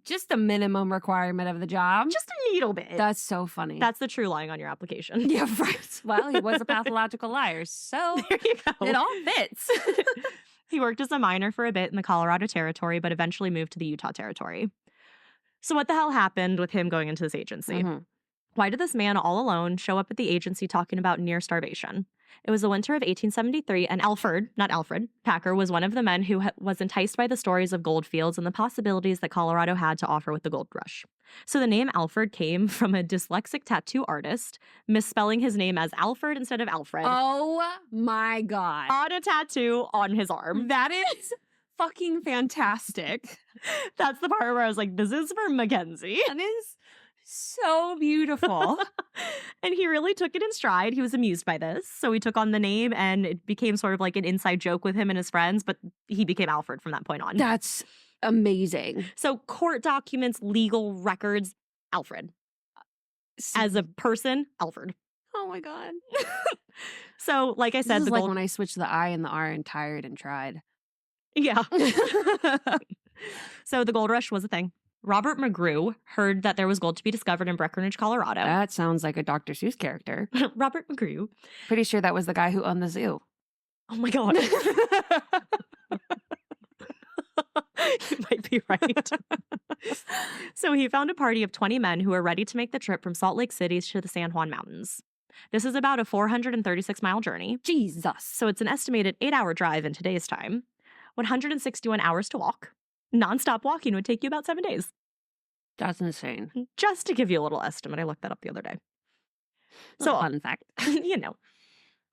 Just the minimum requirement of the job. Just a little bit. That's so funny. That's the true lying on your application. Yeah, right. Well, he was a pathological liar, so There you go. it all fits. He worked as a miner for a bit in the Colorado Territory, but eventually moved to the Utah Territory. So what the hell happened with him going into this agency? Mhm. Why did this man all alone show up at the agency talking about near starvation? It was the winter of 1873, and Alferd Packer was one of the men who was enticed by the stories of gold fields and the possibilities that Colorado had to offer with the gold rush. So the name Alferd came from a dyslexic tattoo artist misspelling his name as Alferd instead of Alfred Oh my God. on a tattoo on his arm. That is fucking fantastic. That's the part where I was like, this is for Mackenzie. That is so beautiful. And he really took it in stride. He was amused by this. So he took on the name and it became sort of like an inside joke with him and his friends, but he became Alferd from that point on. That's amazing. So court documents, legal records, Alfred. As a person, Alferd. Oh my God. So like I said, This is the like gold... when I switched the I and the R and tired and tried. Yeah. So the gold rush was a thing. Robert McGrew heard that there was gold to be discovered in Breckenridge, Colorado. That sounds like a Dr. Seuss character. Robert McGrew. Pretty sure that was the guy who owned the zoo. Oh my God. You might be right. So he found a party of 20 men who were ready to make the trip from Salt Lake City to the San Juan Mountains. This is about a 436-mile journey. Jesus. So it's an estimated 8-hour drive in today's time, 161 hours to walk. Nonstop walking would take you about 7 days. That's insane. Just to give you a little estimate. I looked that up the other day. So, fun fact. You know,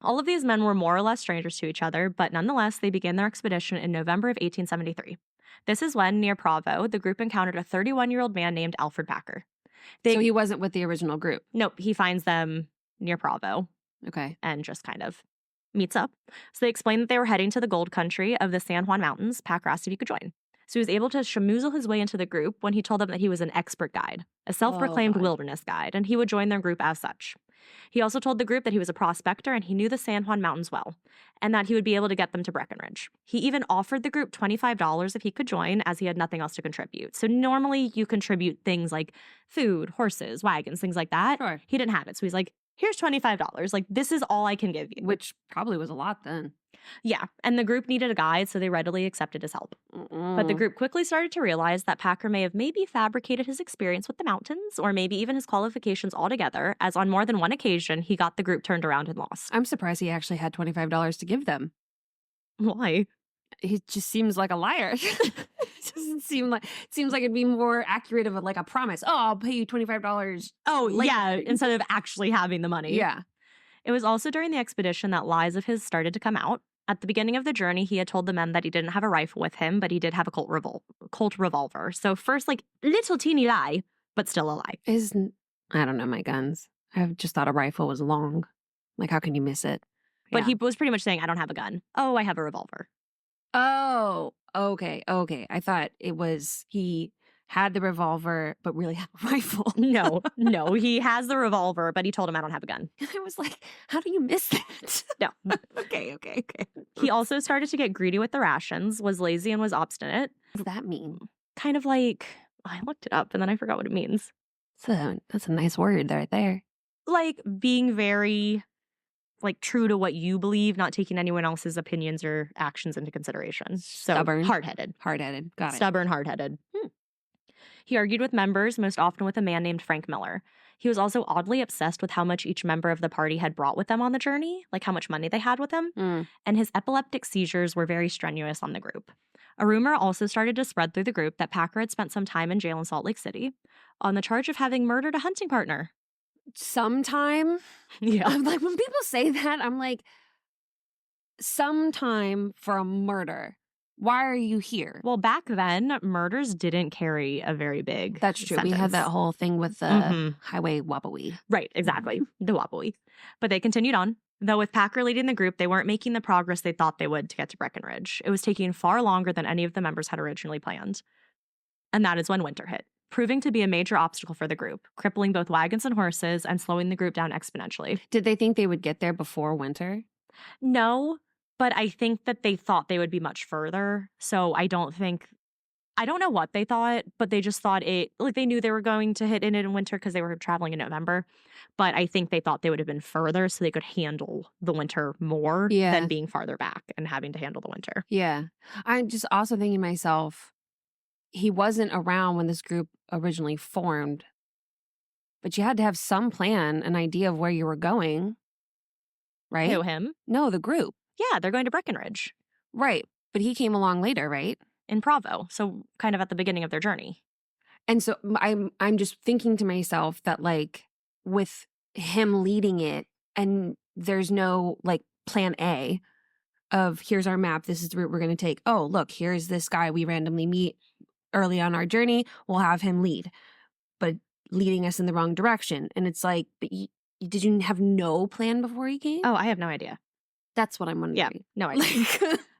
all of these men were more or less strangers to each other, but nonetheless, they began their expedition in November of 1873. This is when, near Provo, the group encountered a 31-year-old man named Alferd Packer. So he wasn't with the original group? Nope, he finds them near Provo. Okay. And just kind of meets up. So they explained that they were heading to the gold country of the San Juan Mountains. Packer asked if he could join. So he was able to schmoozle his way into the group when he told them that he was an expert guide, a self-proclaimed wilderness guide, and he would join their group as such. He also told the group that he was a prospector and he knew the San Juan Mountains well, and that he would be able to get them to Breckenridge. He even offered the group $25 if he could join, as he had nothing else to contribute. So normally you contribute things like food, horses, wagons, things like that. Sure. He didn't have it. So he's like, here's $25. Like, this is all I can give you. Which probably was a lot then. Yeah, and the group needed a guide, so they readily accepted his help. But the group quickly started to realize that Packer may have maybe fabricated his experience with the mountains, or maybe even his qualifications altogether, as on more than one occasion, he got the group turned around and lost. I'm surprised he actually had $25 to give them. Why? He just seems like a liar. It doesn't seem like, it seems like it'd be more accurate of a promise. Oh, I'll pay you $25. Oh, yeah, instead of actually having the money. Yeah. It was also during the expedition that lies of his started to come out. At the beginning of the journey, he had told the men that he didn't have a rifle with him, but he did have a Colt revolver. So first, little teeny lie, but still a lie. I don't know my guns. I've just thought a rifle was long. How can you miss it? But he was pretty much saying, I don't have a gun. Oh, I have a revolver. Oh, okay. I thought it was he had the revolver, but really had a rifle. No, he has the revolver, but he told him I don't have a gun. And I was like, how do you miss that? No. Okay. He also started to get greedy with the rations, was lazy, and was obstinate. What does that mean? Kind of like, I looked it up and then I forgot what it means. That's a nice word right there. Being very, true to what you believe, not taking anyone else's opinions or actions into consideration. So, Stubborn. Hard-headed. Got it. Stubborn, hard-headed. He argued with members, most often with a man named Frank Miller. He was also oddly obsessed with how much each member of the party had brought with them on the journey, how much money they had with them, and his epileptic seizures were very strenuous on the group. A rumor also started to spread through the group that Packer had spent some time in jail in Salt Lake City on the charge of having murdered a hunting partner. Sometime? Yeah. I'm when people say that, I'm like, sometime for a murder. Why are you here? Well, back then, murders didn't carry a very big That's true. sentence. We had that whole thing with the highway wobbly. Right, exactly. The wobbly. But they continued on. Though with Packer leading the group, they weren't making the progress they thought they would to get to Breckenridge. It was taking far longer than any of the members had originally planned. And that is when winter hit, proving to be a major obstacle for the group, crippling both wagons and horses and slowing the group down exponentially. Did they think they would get there before winter? No, but I think that they thought they would be much further. So I don't know what they thought, but they just thought they knew they were going to hit in winter because they were traveling in November. But I think they thought they would have been further so they could handle the winter more than being farther back and having to handle the winter. Yeah. I'm just also thinking to myself, he wasn't around when this group originally formed, but you had to have some plan, an idea of where you were going, right? Who, him? No, the group. Yeah, they're going to Breckenridge. Right. But he came along later, right? In Provo, so kind of at the beginning of their journey. And so I'm just thinking to myself that with him leading it and there's no plan A of here's our map, this is the route we're going to take. Oh, look, here's this guy we randomly meet early on our journey. We'll have him lead, but leading us in the wrong direction. And it's but did you have no plan before he came? Oh, I have no idea. That's what I'm wondering. Yeah, no idea.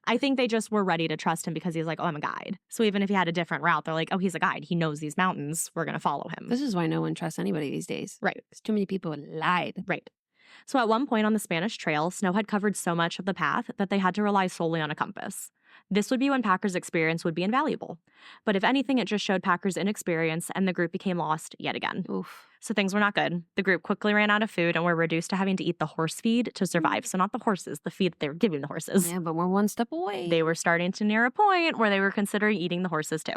I think they just were ready to trust him because he's oh, I'm a guide. So even if he had a different route, they're oh, he's a guide. He knows these mountains. We're going to follow him. This is why no one trusts anybody these days. Right. Because too many people lied. Right. So at one point on the Spanish Trail, snow had covered so much of the path that they had to rely solely on a compass. This would be when Packer's experience would be invaluable. But if anything, it just showed Packer's inexperience, and the group became lost yet again. Oof. So things were not good. The group quickly ran out of food and were reduced to having to eat the horse feed to survive. So not the horses, the feed that they were giving the horses. Yeah, but we're one step away. They were starting to near a point where they were considering eating the horses too.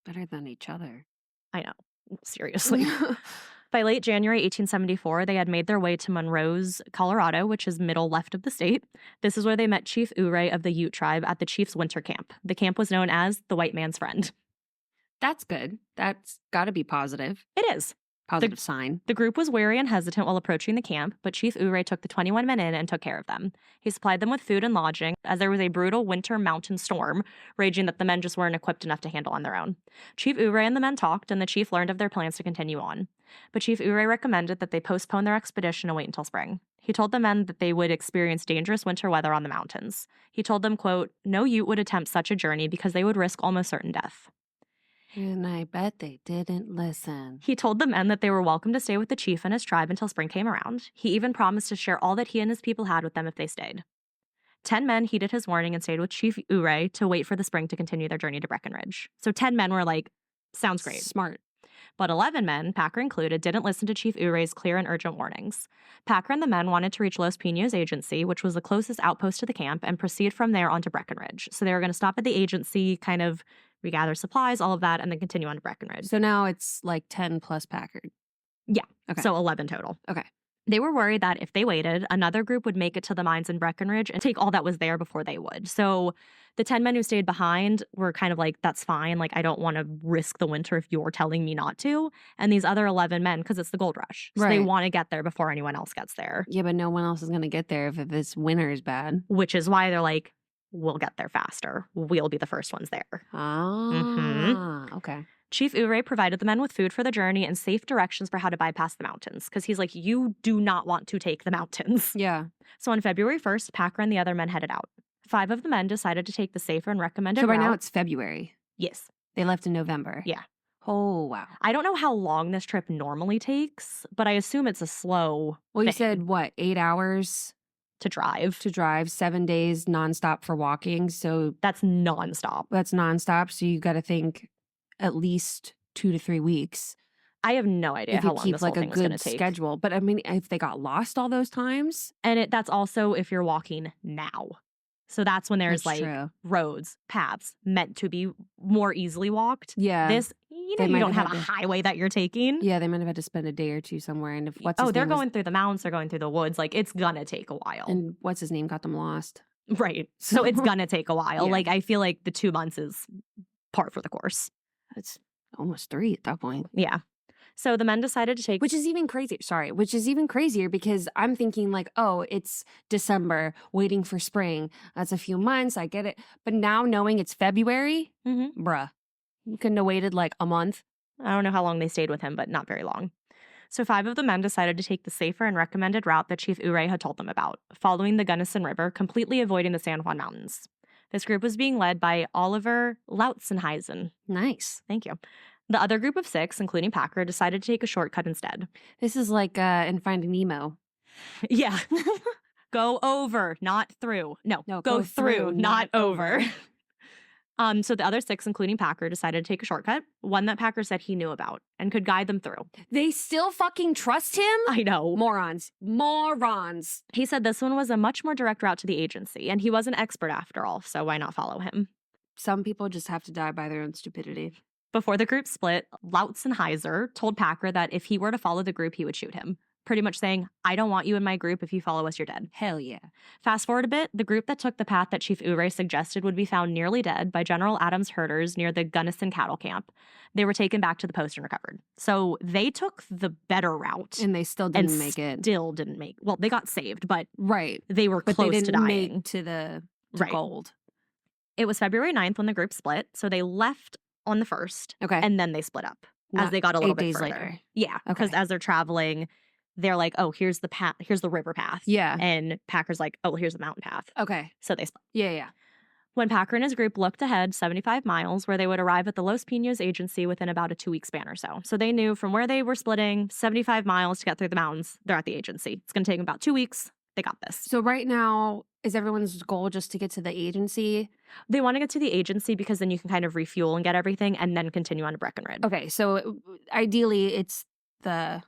Better than each other. I know. Seriously. By late January 1874, they had made their way to Monroe's, Colorado, which is middle left of the state. This is where they met Chief Ouray of the Ute tribe at the chief's winter camp. The camp was known as the White Man's Friend. That's good. That's got to be positive. It is. Positive sign. The group was wary and hesitant while approaching the camp, but Chief Ouray took the 21 men in and took care of them. He supplied them with food and lodging, as there was a brutal winter mountain storm raging that the men just weren't equipped enough to handle on their own. Chief Ouray and the men talked, and the chief learned of their plans to continue on. But Chief Ouray recommended that they postpone their expedition and wait until spring. He told the men that they would experience dangerous winter weather on the mountains. He told them, quote, "No Ute would attempt such a journey because they would risk almost certain death." And I bet they didn't listen. He told the men that they were welcome to stay with the chief and his tribe until spring came around. He even promised to share all that he and his people had with them if they stayed. 10 men heeded his warning and stayed with Chief Ouray to wait for the spring to continue their journey to Breckenridge. So 10 men were like, sounds great. Smart. But 11 men, Packer included, didn't listen to Chief Ouray's clear and urgent warnings. Packer and the men wanted to reach Los Pinos Agency, which was the closest outpost to the camp, and proceed from there on to Breckenridge. So they were going to stop at the agency, kind of regather supplies, all of that, and then continue on to Breckenridge. So now it's like 10 plus Packard. Yeah. Okay. So 11 total. Okay. They were worried that if they waited, another group would make it to the mines in Breckenridge and take all that was there before they would. So the 10 men who stayed behind were kind of like, that's fine. Like, I don't want to risk the winter if you're telling me not to. And these other 11 men, because it's the gold rush. So they Right. want to get there before anyone else gets there. Yeah, but no one else is going to get there if this winter is bad. Which is why they're like, we'll get there faster. We'll be the first ones there. Ah, okay. Chief Ouray provided the men with food for the journey and safe directions for how to bypass the mountains, because he's like, you do not want to take the mountains. Yeah. So on February 1st, Packer and the other men headed out. 5 of the men decided to take the safer and recommended So right route. now it's February. Yes. They left in November. Yeah. Oh, wow. I don't know how long this trip normally takes, but I assume it's a slow Well, you thing said what, 8 hours to drive. to drive, 7 days nonstop for walking. So That's nonstop. that's nonstop. So you got to think at least 2 to 3 weeks. I have no idea If how you long keep this like whole a thing was going good to take. schedule. But I mean, if they got lost all those times, And that's also if you're walking now. So that's when there's that's like true. roads, paths meant to be more easily walked. Yeah. This, you They know, you might don't have have a had to- highway that you're taking. Yeah, they might have had to spend a day or two somewhere. And if what's Oh, his they're name was- going through the mountains, they're going through the woods. Like, it's gonna take a while. and what's his name got them lost. Right. So it's gonna take a while. Yeah. Like, I feel like the 2 months is par for the course. It's almost 3 at that point. Yeah. So the men decided to take. Which is even crazier. Sorry, which is even crazier because I'm thinking like, oh, it's December, waiting for spring. That's a few months. I get it. But now knowing it's February, Mhm. bruh, you couldn't have waited like a month. I don't know how long they stayed with him, but not very long. So 5 of the men decided to take the safer and recommended route that Chief Ouray had told them about, following the Gunnison River, completely avoiding the San Juan Mountains. This group was being led by Oliver Lautzenheisen. Nice. Thank you. The other group of 6, including Packer, decided to take a shortcut instead. This is like in Finding Nemo. Yeah. Go over, not through. No, go through, not over. So the other 6, including Packer, decided to take a shortcut, one that Packer said he knew about and could guide them through. They still fucking trust him? I know. Morons. Morons. He said this one was a much more direct route to the agency, and he was an expert after all, so why not follow him? Some people just have to die by their own stupidity. Before the group split, Lautzenheiser told Packer that if he were to follow the group, he would shoot him, pretty much saying, I don't want you in my group. If you follow us, you're dead. Hell yeah. Fast forward a bit, the group that took the path that Chief Ouray suggested would be found nearly dead by General Adams' herders near the Gunnison cattle camp. They were taken back to the post and recovered. So they took the better route. And they still didn't make it. Still didn't make. Well, they got saved, but Right. they were But close they to didn't dying. make to the Right. gold. It was February 9th when the group split, so they left on the 1st, Okay. and then they split up as Not they got a little 8 bit days further. later. Yeah, because Okay. as they're traveling, they're like, oh, here's the path, here's the river path. Yeah. And Packer's like, oh, here's the mountain path. Okay. So they split. Yeah. When Packer and his group looked ahead 75 miles, where they would arrive at the Los Pinos agency within about a 2-week span or so. So they knew from where they were splitting 75 miles to get through the mountains, they're at the agency. It's going to take them about 2 weeks. They got this. So right now, is everyone's goal just to get to the agency? They want to get to the agency because then you can kind of refuel and get everything and then continue on to Breckenridge. Okay, so ideally it's the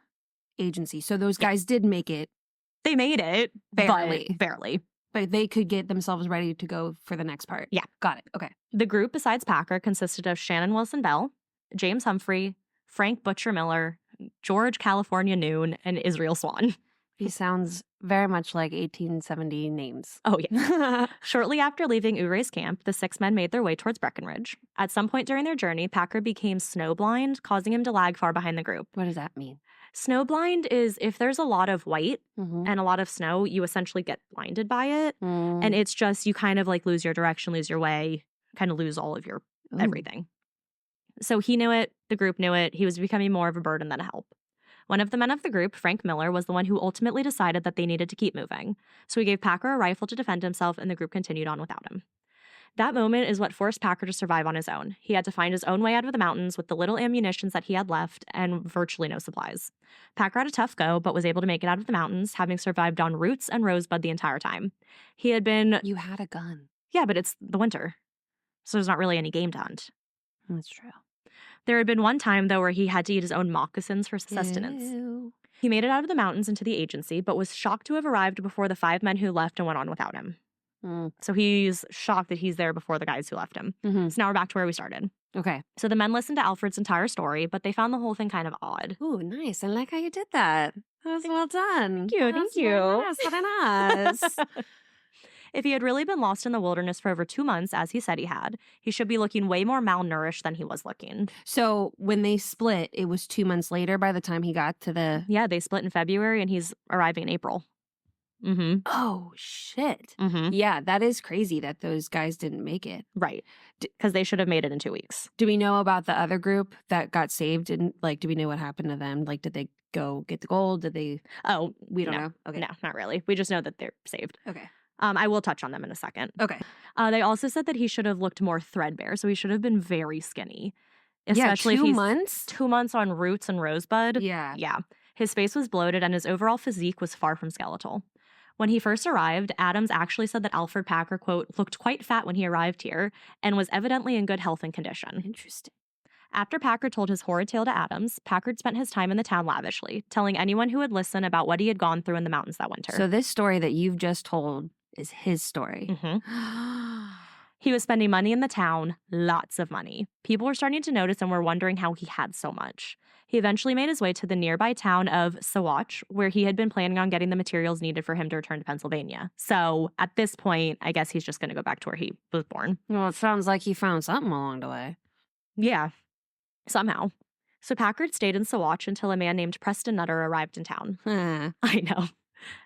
agency. So those guys did make it. They made it, Barely. but barely. But they could get themselves ready to go for the next part. Yeah. Got it. Okay. The group, besides Packer, consisted of Shannon Wilson Bell, James Humphrey, Frank Butcher Miller, George California Noon, and Israel Swan. He sounds very much like 1870 names. Oh, yeah. Shortly after leaving Uray's camp, the 6 men made their way towards Breckenridge. At some point during their journey, Packer became snowblind, causing him to lag far behind the group. What does that mean? Snowblind is if there's a lot of white Mm-hmm. and a lot of snow, you essentially get blinded by it. And it's just, you kind of like lose your direction, lose your way, kind of lose all of your everything. So he knew it, the group knew it, he was becoming more of a burden than a help. One of the men of the group, Frank Miller, was the one who ultimately decided that they needed to keep moving. So he gave Packer a rifle to defend himself, and the group continued on without him. That moment is what forced Packer to survive on his own. He had to find his own way out of the mountains with the little ammunitions that he had left and virtually no supplies. Packer had a tough go, but was able to make it out of the mountains, having survived on roots and rosebud the entire time. He had been... You had a gun. Yeah, but it's the winter, so there's not really any game to hunt. That's true. There had been one time, though, where he had to eat his own moccasins for sustenance. Ew. He made it out of the mountains into the agency, but was shocked to have arrived before the 5 men who left and went on without him. So he's shocked that he's there before the guys who left him. Mm-hmm. So now we're back to where we started. Okay. So the men listened to Alferd's entire story, but they found the whole thing kind of odd. Ooh, nice. I like how you did that. That was well done. Thank you, thank That's you. Very nice. Very nice. If he had really been lost in the wilderness for over 2 months, as he said he had, he should be looking way more malnourished than he was looking. So when they split, it was 2 months later by the time he got to the... Yeah, they split in February and he's arriving in April. Mm-hmm. Oh, shit. Mm-hmm. Yeah, that is crazy that those guys didn't make it. Right. Because they should have made it in 2 weeks. Do we know about the other group that got saved? And like, do we know what happened to them? Like, did they go get the gold? Did they... Oh, We don't no. know. Okay. No, not really. We just know that they're saved. Okay. I will touch on them in a second. Okay. They also said that he should have looked more threadbare, so he should have been very skinny. Yeah, Especially 2 if he's months? 2 months on roots and rosebud. Yeah. Yeah. His face was bloated and his overall physique was far from skeletal. When he first arrived, Adams actually said that Alferd Packer, quote, looked quite fat when he arrived here and was evidently in good health and condition. Interesting. After Packer told his horrid tale to Adams, Packard spent his time in the town lavishly, telling anyone who would listen about what he had gone through in the mountains that winter. So this story that you've just told is his story. Mm-hmm. He was spending money in the town, lots of money. People were starting to notice and were wondering how he had so much. He eventually made his way to the nearby town of Saguache, where he had been planning on getting the materials needed for him to return to Pennsylvania. So at this point, I guess he's just going to go back to where he was born. Well, it sounds like he found something along the way. Yeah, somehow. So Packard stayed in Saguache until a man named Preston Nutter arrived in town. I know.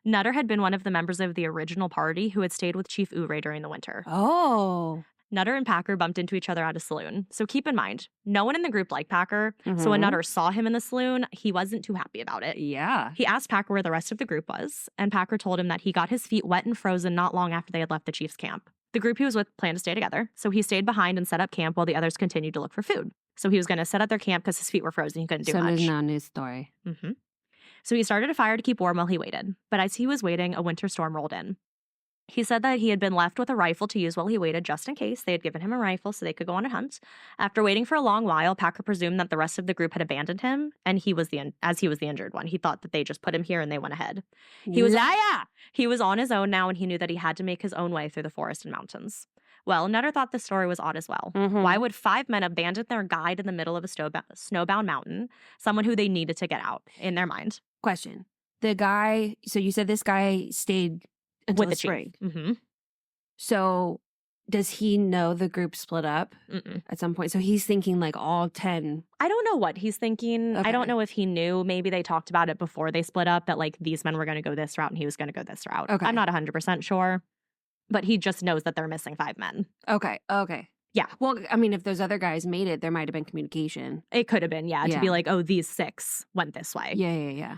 Nutter had been one of the members of the original party who had stayed with Chief Uray during the winter. Oh. Nutter and Packer bumped into each other at a saloon. So keep in mind, no one in the group liked Packer. So when Nutter saw him in the saloon, he wasn't too happy about it. Yeah. He asked Packer where the rest of the group was, and Packer told him that he got his feet wet and frozen not long after they had left the chief's camp. The group he was with planned to stay together, so he stayed behind and set up camp while the others continued to look for food. So he was going to set up their camp because his feet were frozen. He couldn't do so much. there's no new story. Mm-hmm. So he started a fire to keep warm while he waited. But as he was waiting, a winter storm rolled in. He said that he had been left with a rifle to use while he waited just in case. They had given him a rifle so they could go on a hunt. After waiting for a long while, Packer presumed that the rest of the group had abandoned him, and he was the injured one. He thought that they just put him here and they went ahead. He was on his own now, and he knew that he had to make his own way through the forest and mountains. Well, Nutter thought the story was odd as well. Mm-hmm. Why would 5 men abandon their guide in the middle of a snowbound mountain, someone who they needed to get out, in their mind? Question. The guy, so you said this guy stayed until With the the spring. chief. Mm-hmm. So does he know the group split up Mm-mm. at some point? So he's thinking like all 10. I don't know what he's thinking. Okay. I don't know if he knew. Maybe they talked about it before they split up, that like these men were going to go this route and he was going to go this route. Okay. I'm not 100% sure, but he just knows that they're missing 5 men. Okay. Yeah. Well, I mean, if those other guys made it, there might have been communication. It could have been, to Yeah. be like, oh, these 6 went this way. Yeah.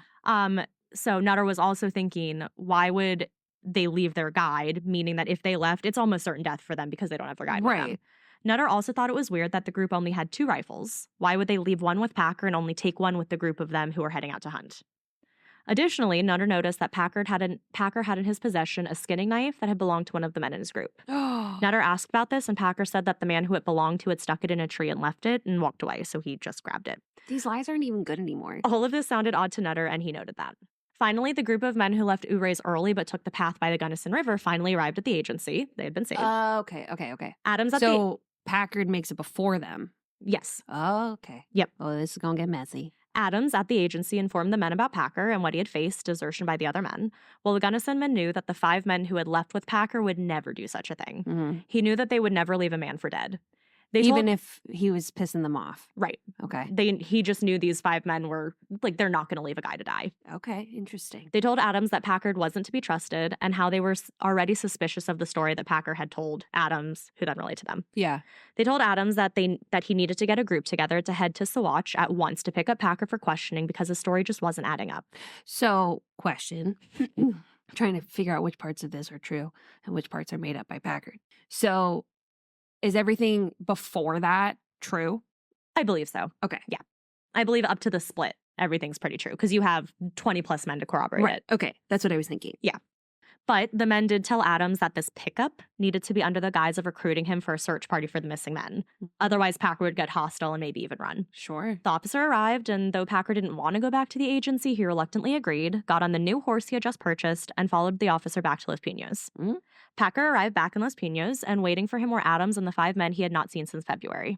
So Nutter was also thinking, why would they leave their guide? Meaning that if they left, it's almost certain death for them because they don't have their guide with them. Right. Nutter also thought it was weird that the group only had 2 rifles. Why would they leave one with Packer and only take one with the group of them who were heading out to hunt? Additionally, Nutter noticed that Packer had in his possession a skinning knife that had belonged to one of the men in his group. Nutter asked about this, and Packer said that the man who it belonged to had stuck it in a tree and left it and walked away, so he just grabbed it. These lies aren't even good anymore. All of this sounded odd to Nutter, and he noted that. Finally, the group of men who left Ouré's early but took the path by the Gunnison River finally arrived at the agency. They had been saved. Okay. Adams Packard makes it before them. Yes. Oh, okay. Yep. Well, this is going to get messy. Adams at the agency informed the men about Packer and what he had faced, desertion by the other men. Well, the Gunnison men knew that the 5 men who had left with Packer would never do such a thing. Mm-hmm. He knew that they would never leave a man for dead. Even if he was pissing them off. Right. Okay. He just knew these 5 men were, they're not going to leave a guy to die. Okay, interesting. They told Adams that Packard wasn't to be trusted and how they were already suspicious of the story that Packer had told Adams, who then relayed to them. Yeah. They told Adams that he needed to get a group together to head to Saguache at once to pick up Packer for questioning because his story just wasn't adding up. So, question. I'm trying to figure out which parts of this are true and which parts are made up by Packard. So, is everything before that true? I believe so. Okay. Yeah. I believe up to the split, everything's pretty true because you have 20 plus men to corroborate it. Okay. That's what I was thinking. Yeah. But the men did tell Adams that this pickup needed to be under the guise of recruiting him for a search party for the missing men. Otherwise, Packer would get hostile and maybe even run. Sure. The officer arrived, and though Packer didn't want to go back to the agency, he reluctantly agreed, got on the new horse he had just purchased, and followed the officer back to Los Pinos. Mm-hmm. Packer arrived back in Los Pinos, and waiting for him were Adams and the 5 men he had not seen since February.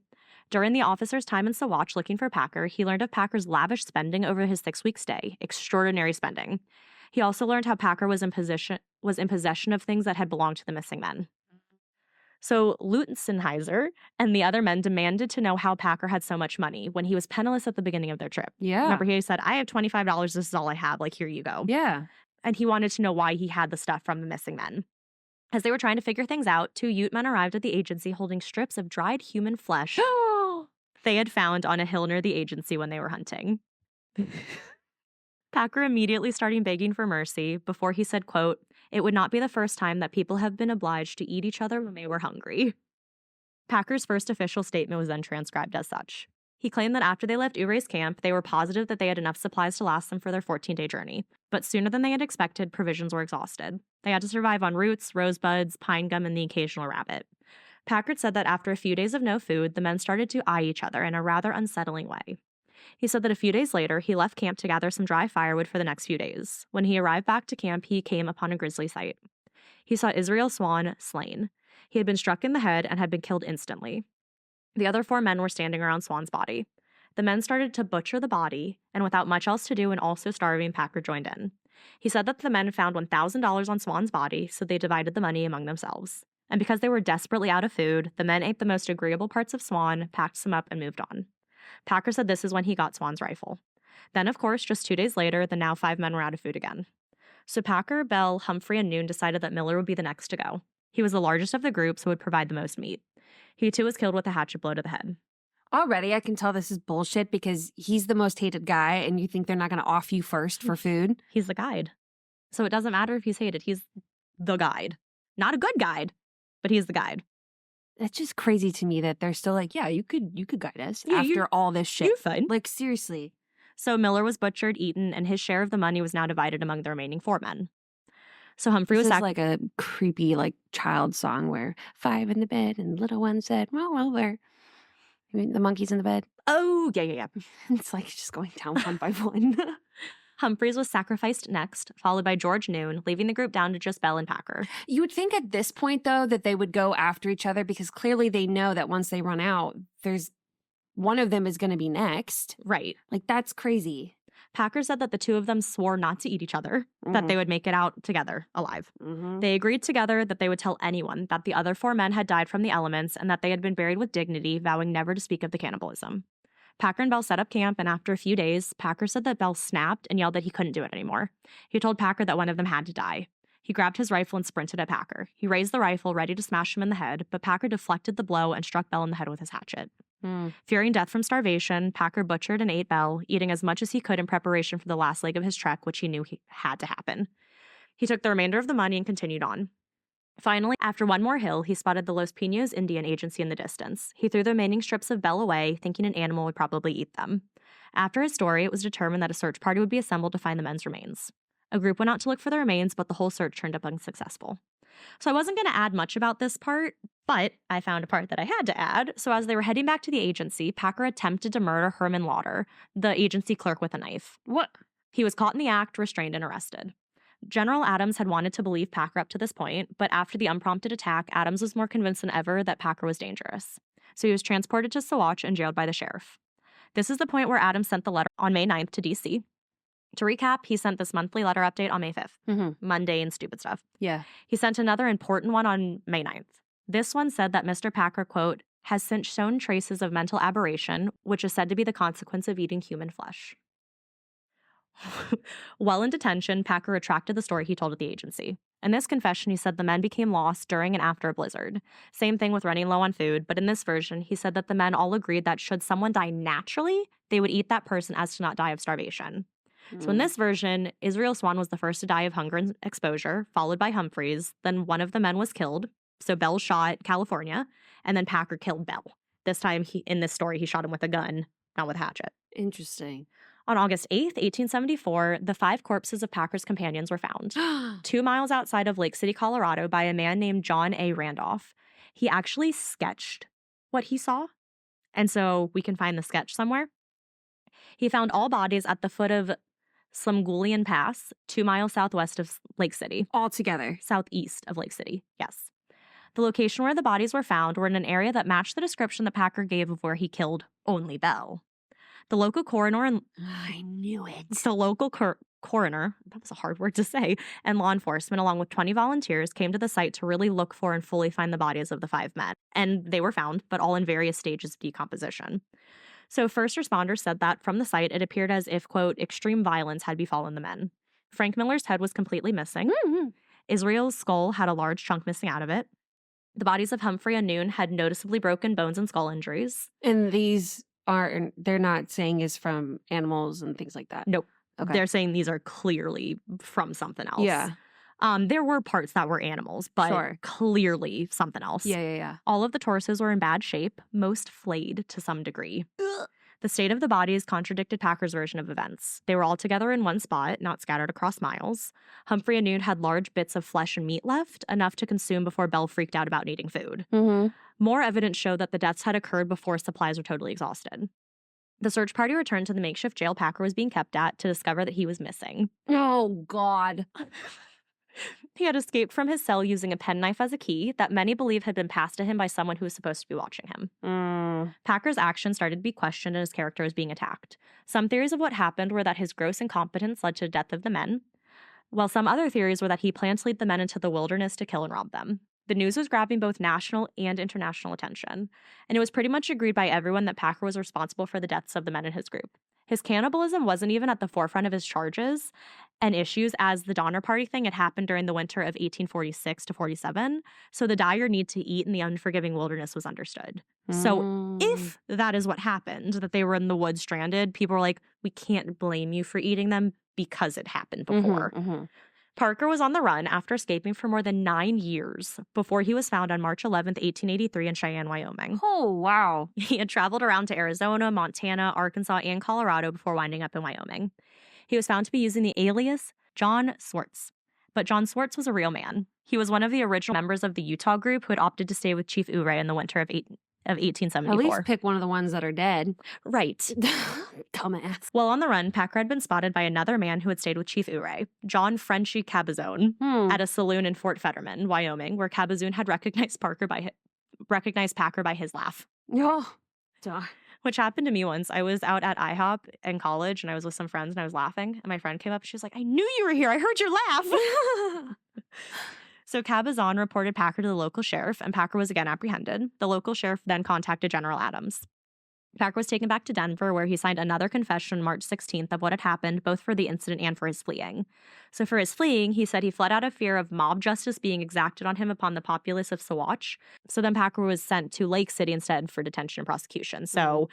During the officer's time in Saguache looking for Packer, he learned of Packer's lavish spending over his 6-week stay. Extraordinary spending. He also learned how Packer was in possession of things that had belonged to the missing men. So Lutzenheiser and the other men demanded to know how Packer had so much money when he was penniless at the beginning of their trip. Yeah. Remember, he said, I have $25. This is all I have. Like, here you go. Yeah. And he wanted to know why he had the stuff from the missing men. As they were trying to figure things out, 2 Ute men arrived at the agency holding strips of dried human flesh they had found on a hill near the agency when they were hunting. Packer immediately started begging for mercy before he said, quote, "It would not be the first time that people have been obliged to eat each other when they were hungry." Packer's first official statement was then transcribed as such. He claimed that after they left Ouré's camp, they were positive that they had enough supplies to last them for their 14-day journey. But sooner than they had expected, provisions were exhausted. They had to survive on roots, rosebuds, pine gum, and the occasional rabbit. Packard said that after a few days of no food, the men started to eye each other in a rather unsettling way. He said that a few days later, he left camp to gather some dry firewood for the next few days. When he arrived back to camp, he came upon a grisly sight. He saw Israel Swan slain. He had been struck in the head and had been killed instantly. The other 4 men were standing around Swan's body. The men started to butcher the body, and without much else to do and also starving, Packard joined in. He said that the men found $1,000 on Swan's body, so they divided the money among themselves. And because they were desperately out of food, the men ate the most agreeable parts of Swan, packed some up, and moved on. Packer said this is when he got Swan's rifle. Then, of course, just 2 days later, the now 5 men were out of food again. So Packer, Bell, Humphrey, and Noon decided that Miller would be the next to go. He was the largest of the group, so would provide the most meat. He too was killed with a hatchet blow to the head. Already, I can tell this is bullshit because he's the most hated guy, and you think they're not going to off you first for food? He's the guide. So it doesn't matter if he's hated. He's the guide. Not a good guide, but he's the guide. It's just crazy to me that they're still like, yeah, you could guide us Yeah, after all this shit. You're fine. Like, seriously. So Miller was butchered, eaten, and his share of the money was now divided among the remaining 4 men. So Humphrey This was is like a creepy, like, child song where 5 in the bed and the little one said, well, where? I mean, the monkey's in the bed. Oh, yeah. It's like just going down one by one. Humphreys was sacrificed next, followed by George Noon, leaving the group down to just Bell and Packer. You would think at this point, though, that they would go after each other because clearly they know that once they run out, there's one of them is going to be next. Right. Like, that's crazy. Packer said that the 2 of them swore not to eat each other, that they would make it out together, alive. They agreed together that they would tell anyone that the other 4 men had died from the elements and that they had been buried with dignity, vowing never to speak of the cannibalism. Packer and Bell set up camp, and after a few days, Packer said that Bell snapped and yelled that he couldn't do it anymore. He told Packer that one of them had to die. He grabbed his rifle and sprinted at Packer. He raised the rifle, ready to smash him in the head, but Packer deflected the blow and struck Bell in the head with his hatchet. Fearing death from starvation, Packer butchered and ate Bell, eating as much as he could in preparation for the last leg of his trek, which he knew had to happen. He took the remainder of the money and continued on. Finally, after one more hill, he spotted the Los Pinos Indian Agency in the distance. He threw the remaining strips of Bell away, thinking an animal would probably eat them. After his story, it was determined that a search party would be assembled to find the men's remains. A group went out to look for the remains, but the whole search turned up unsuccessful. So I wasn't going to add much about this part, but I found a part that I had to add. So as they were heading back to the agency, Packer attempted to murder Herman Lauder, the agency clerk, with a knife. What? He was caught in the act, restrained, and arrested. General Adams had wanted to believe Packer up to this point, but after the unprompted attack, Adams was more convinced than ever that Packer was dangerous. So he was transported to Saguache and jailed by the sheriff. This is the point where Adams sent the letter on May 9th to D.C. To recap, he sent this monthly letter update on May 5th. Mundane, stupid stuff. Yeah. He sent another important one on May 9th. This one said that Mr. Packer, quote, has since shown traces of mental aberration, which is said to be the consequence of eating human flesh. While in detention, Packer retracted the story he told at the agency. In this confession, he said the men became lost during and after a blizzard. Same thing with running low on food, but in this version, he said that the men all agreed that should someone die naturally, they would eat that person as to not die of starvation. So in this version, Israel Swan was the first to die of hunger and exposure, followed by Humphreys. Then one of the men was killed. So Bell shot California, and then Packer killed Bell. This time, in this story, he shot him with a gun, not with a hatchet. Interesting. On August 8th, 1874, the 5 corpses of Packer's companions were found 2 miles outside of Lake City, Colorado, by a man named John A. Randolph. He actually sketched what he saw, and so we can find the sketch somewhere. He found all bodies at the foot of Slumgullion Pass, 2 miles southwest of Lake City. All together. Southeast of Lake City, yes. The location where the bodies were found were in an area that matched the description that Packer gave of where he killed only Bell. The local coroner and I knew it. the local coroner, that was a hard word to say, and law enforcement, along with 20 volunteers, came to the site to really look for and fully find the bodies of the 5 men. And they were found, but all in various stages of decomposition. So first responders said that from the site, it appeared as if, quote, extreme violence had befallen the men. Frank Miller's head was completely missing. Israel's skull had a large chunk missing out of it. The bodies of Humphrey and Noon had noticeably broken bones and skull injuries. And they're not saying is from animals and things like that. Nope. Okay. They're saying these are clearly from something else. Yeah. There were parts that were animals, but clearly something else. Yeah. All of the torsos were in bad shape, most flayed to some degree. The state of the bodies contradicted Packer's version of events. They were all together in one spot, not scattered across miles. Humphrey and Noon had large bits of flesh and meat left, enough to consume before Bell freaked out about needing food. More evidence showed that the deaths had occurred before supplies were totally exhausted. The search party returned to the makeshift jail Packer was being kept at to discover that he was missing. Oh, God. He had escaped from his cell using a penknife as a key that many believe had been passed to him by someone who was supposed to be watching him. Packer's actions started to be questioned and his character was being attacked. Some theories of what happened were that his gross incompetence led to the death of the men, while some other theories were that he planned to lead the men into the wilderness to kill and rob them. The news was grabbing both national and international attention, and it was pretty much agreed by everyone that Packer was responsible for the deaths of the men in his group. His cannibalism wasn't even at the forefront of his charges and issues, as the Donner Party thing had happened during the winter of 1846 to 47, so the dire need to eat in the unforgiving wilderness was understood. So if that is what happened, that they were in the woods stranded, people were like, we can't blame you for eating them because it happened before. Parker was on the run after escaping for more than 9 years before he was found on March 11th, 1883 in Cheyenne, Wyoming. Oh, wow. He had traveled around to Arizona, Montana, Arkansas, and Colorado before winding up in Wyoming. He was found to be using the alias John Swartz. But John Swartz was a real man. He was one of the original members of the Utah group who had opted to stay with Chief Ouray in the winter of 1874. At least pick one of the ones that are dead. Right. Dumbass. While on the run, Packer had been spotted by another man who had stayed with Chief Ouray, John Frenchy Cabazon, at a saloon in Fort Fetterman, Wyoming, where Cabazon had recognized Packer by his laugh. Oh, duh. Which happened to me once. I was out at IHOP in college and I was with some friends and I was laughing. And my friend came up and she was like, I knew you were here. I heard your laugh. So Cabazon reported Packer to the local sheriff and Packer was again apprehended. The local sheriff then contacted General Adams. Packer was taken back to Denver, where he signed another confession March 16th of what had happened, both for the incident and for his fleeing. So for his fleeing, he said he fled out of fear of mob justice being exacted on him upon the populace of Saguache. So then Packer was sent to Lake City instead for detention and prosecution. So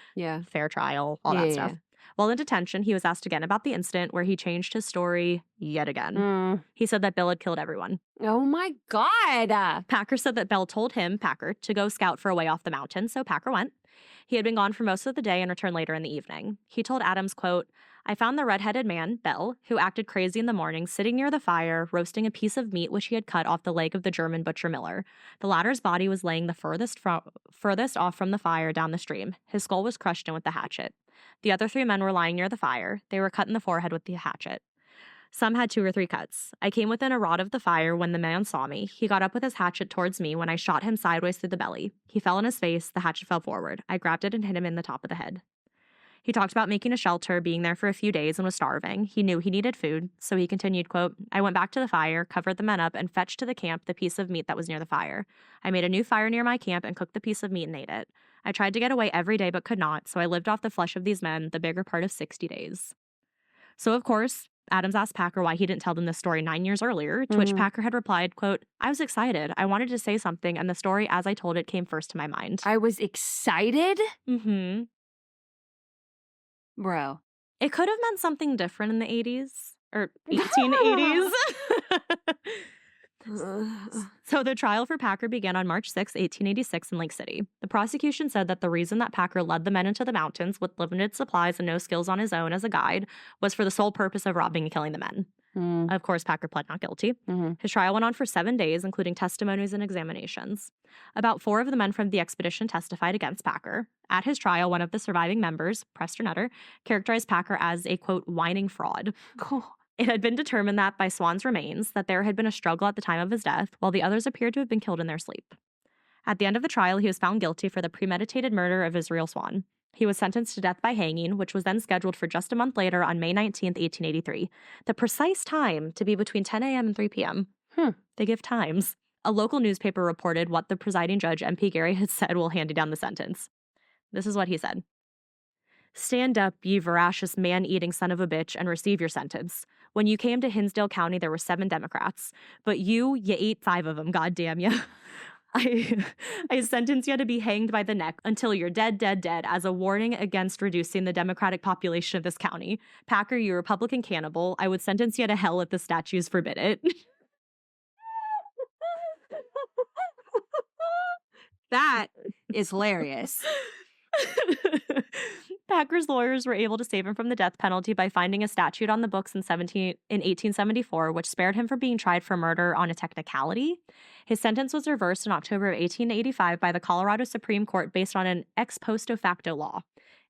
fair trial, all that stuff. While in detention, he was asked again about the incident where he changed his story yet again. He said that Bill had killed everyone. Oh my God. Packer said that Bell told him, Packer, to go scout for a way off the mountain, so Packer went. He had been gone for most of the day and returned later in the evening. He told Adams, quote, I found the red-headed man, Bell, who acted crazy in the morning, sitting near the fire, roasting a piece of meat which he had cut off the leg of the German butcher Miller. The latter's body was laying the furthest off from the fire down the stream. His skull was crushed in with the hatchet. The other 3 men were lying near the fire. They were cut in the forehead with the hatchet. Some had 2 or 3 cuts. I came within a rod of the fire when the man saw me. He got up with his hatchet towards me when I shot him sideways through the belly. He fell on his face. The hatchet fell forward. I grabbed it and hit him in the top of the head. He talked about making a shelter, being there for a few days, and was starving. He knew he needed food, so he continued, quote, I went back to the fire, covered the men up, and fetched to the camp the piece of meat that was near the fire. I made a new fire near my camp and cooked the piece of meat and ate it. I tried to get away every day but could not, so I lived off the flesh of these men the bigger part of 60 days. So, of course, Adams asked Packer why he didn't tell them this story 9 years earlier, to which Packer had replied, quote, I was excited. I wanted to say something, and the story as I told it came first to my mind. I was excited? Mm-hmm. Bro. It could have meant something different in the 80s, or 1880s. So the trial for Packer began on March 6, 1886 in Lake City. The prosecution said that the reason that Packer led the men into the mountains with limited supplies and no skills on his own as a guide was for the sole purpose of robbing and killing the men. Of course, Packer pled not guilty. His trial went on for 7 days, including testimonies and examinations. About 4 of the men from the expedition testified against Packer. At his trial, one of the surviving members, Prester Nutter, characterized Packer as a, quote, whining fraud. Cool. It had been determined that by Swan's remains that there had been a struggle at the time of his death, while the others appeared to have been killed in their sleep. At the end of the trial, he was found guilty for the premeditated murder of Israel Swan. He was sentenced to death by hanging, which was then scheduled for just a month later on May 19th, 1883. The precise time to be between 10 a.m. and 3 p.m. They give times. A local newspaper reported what the presiding judge, M.P. Gary, had said while handing down the sentence. This is what he said. Stand up, ye voracious man-eating son of a bitch, and receive your sentence. When you came to Hinsdale County, there were 7 Democrats. But you ate 5 of them, goddamn ya. I sentence you to be hanged by the neck until you're dead, dead, dead, as a warning against reducing the Democratic population of this county. Packer, you Republican cannibal, I would sentence you to hell if the statutes forbid it. That is hilarious. Packer's lawyers were able to save him from the death penalty by finding a statute on the books in 1874, which spared him from being tried for murder on a technicality. His sentence was reversed in October of 1885 by the Colorado Supreme Court based on an ex post facto law.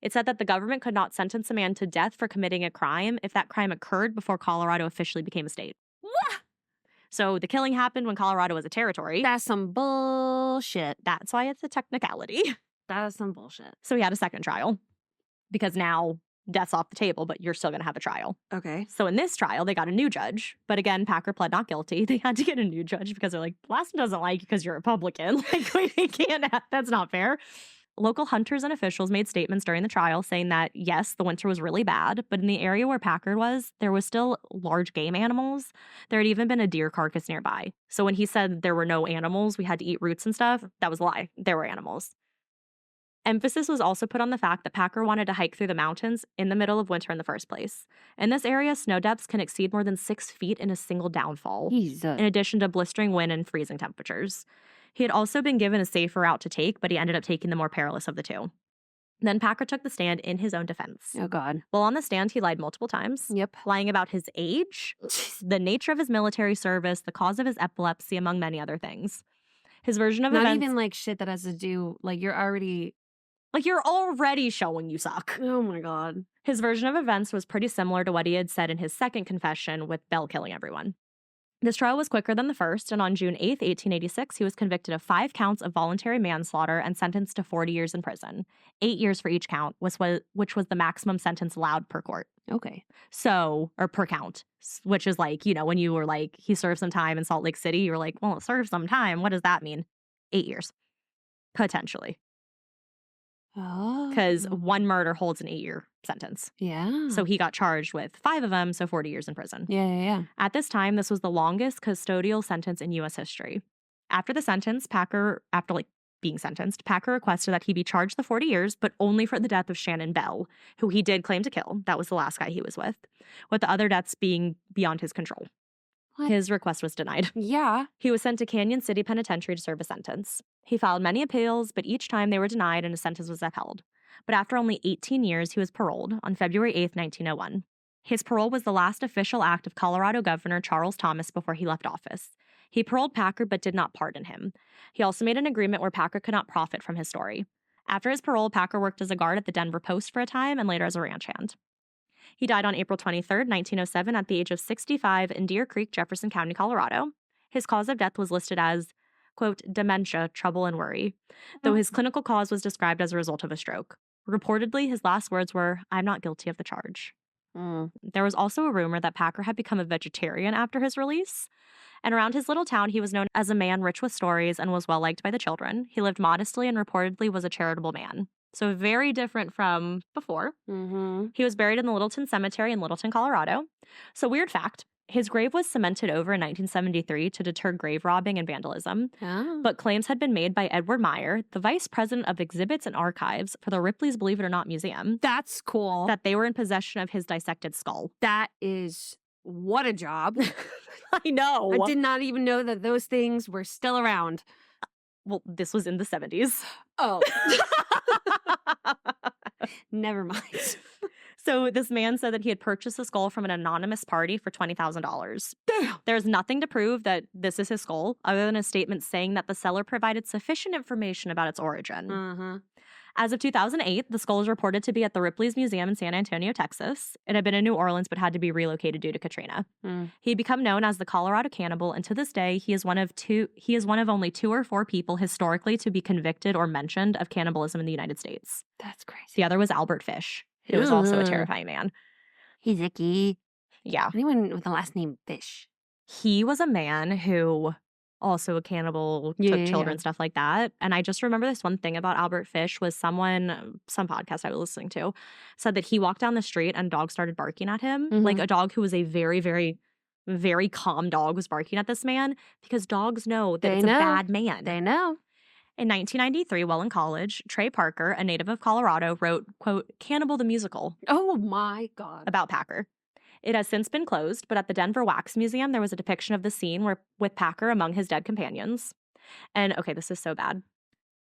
It said that the government could not sentence a man to death for committing a crime if that crime occurred before Colorado officially became a state. What? So the killing happened when Colorado was a territory. That's some bullshit. That's why it's a technicality. That is some bullshit. So he had a second trial. Because now death's off the table, but you're still going to have a trial. Okay. So in this trial, they got a new judge. But again, Packer pled not guilty. They had to get a new judge because they're like, last one doesn't like you because you're Republican. Like, we can't that's not fair. Local hunters and officials made statements during the trial saying that, yes, the winter was really bad, but in the area where Packer was, there was still large game animals. There had even been a deer carcass nearby. So when he said there were no animals, we had to eat roots and stuff, that was a lie. There were animals. Emphasis was also put on the fact that Packer wanted to hike through the mountains in the middle of winter in the first place. In this area, snow depths can exceed more than 6 feet in a single downfall, in addition to blistering wind and freezing temperatures. He had also been given a safer route to take, but he ended up taking the more perilous of the two. Then Packer took the stand in his own defense. Oh, God. While on the stand, he lied multiple times. Yep. Lying about his age, the nature of his military service, the cause of his epilepsy, among many other things. His version of Not events... even, like, shit that has to do... Like, you're already showing you suck. Oh, my God. His version of events was pretty similar to what he had said in his second confession with Bell killing everyone. This trial was quicker than the first, and on June 8th, 1886, he was convicted of 5 counts of voluntary manslaughter and sentenced to 40 years in prison. 8 years for each count, which was the maximum sentence allowed per court. Okay. So, or per count, which is like, you know, when you were like, he served some time in Salt Lake City, you were like, well, it served some time. What does that mean? 8 years. Potentially. Because one murder holds an 8-year sentence. Yeah. So he got charged with 5 of them, so 40 years in prison. Yeah. At this time, this was the longest custodial sentence in U.S. history. After the sentence, Packer, after like being sentenced, Packer requested that he be charged the 40 years, but only for the death of Shannon Bell, who he did claim to kill. That was the last guy he was with the other deaths being beyond his control. What? His request was denied. Yeah. He was sent to Canyon City Penitentiary to serve a sentence. He filed many appeals, but each time they were denied and his sentence was upheld. But after only 18 years, he was paroled on February 8th, 1901. His parole was the last official act of Colorado Governor Charles Thomas before he left office. He paroled Packer but did not pardon him. He also made an agreement where Packer could not profit from his story. After his parole, Packer worked as a guard at the Denver Post for a time and later as a ranch hand. He died on April 23rd, 1907 at the age of 65 in Deer Creek, Jefferson County, Colorado. His cause of death was listed as, quote, dementia, trouble, and worry, though his clinical cause was described as a result of a stroke. Reportedly, his last words were, "I'm not guilty of the charge." There was also a rumor that Packer had become a vegetarian after his release. And around his little town, he was known as a man rich with stories and was well liked by the children. He lived modestly and reportedly was a charitable man. So very different from before. He was buried in the Littleton Cemetery in Littleton, Colorado. So weird fact, his grave was cemented over in 1973 to deter grave robbing and vandalism. But claims had been made by Edward Meyer, the vice president of exhibits and archives for the Ripley's Believe It or Not Museum. That's cool. That they were in possession of his dissected skull. That is what a job. I know. I did not even know that those things were still around. Well, this was in the 70s. Oh. Never mind. So this man said that he had purchased the skull from an anonymous party for $20,000. Damn. There's nothing to prove that this is his skull, other than a statement saying that the seller provided sufficient information about its origin. As of 2008, the skull is reported to be at the Ripley's Museum in San Antonio, Texas. It had been in New Orleans but had to be relocated due to Katrina. He had become known as the Colorado Cannibal, and to this day, he is one of only 2 or 4 people historically to be convicted or mentioned of cannibalism in the United States. That's crazy. The other was Alferd Fish, who was also a terrifying man. He's icky. Yeah. Anyone with the last name Fish? He was a man who also a cannibal, took children, stuff like that. And I just remember this one thing about Alferd Fish was some podcast I was listening to, said that he walked down the street and dogs started barking at him. Like a dog who was a very, very, very calm dog was barking at this man because dogs know that it's a bad man. They know. In 1993, while in college, Trey Parker, a native of Colorado, wrote, quote, Cannibal the Musical. Oh my God. About Packer. It has since been closed, but at the Denver Wax Museum, there was a depiction of the scene with Packer among his dead companions. And, okay, this is so bad.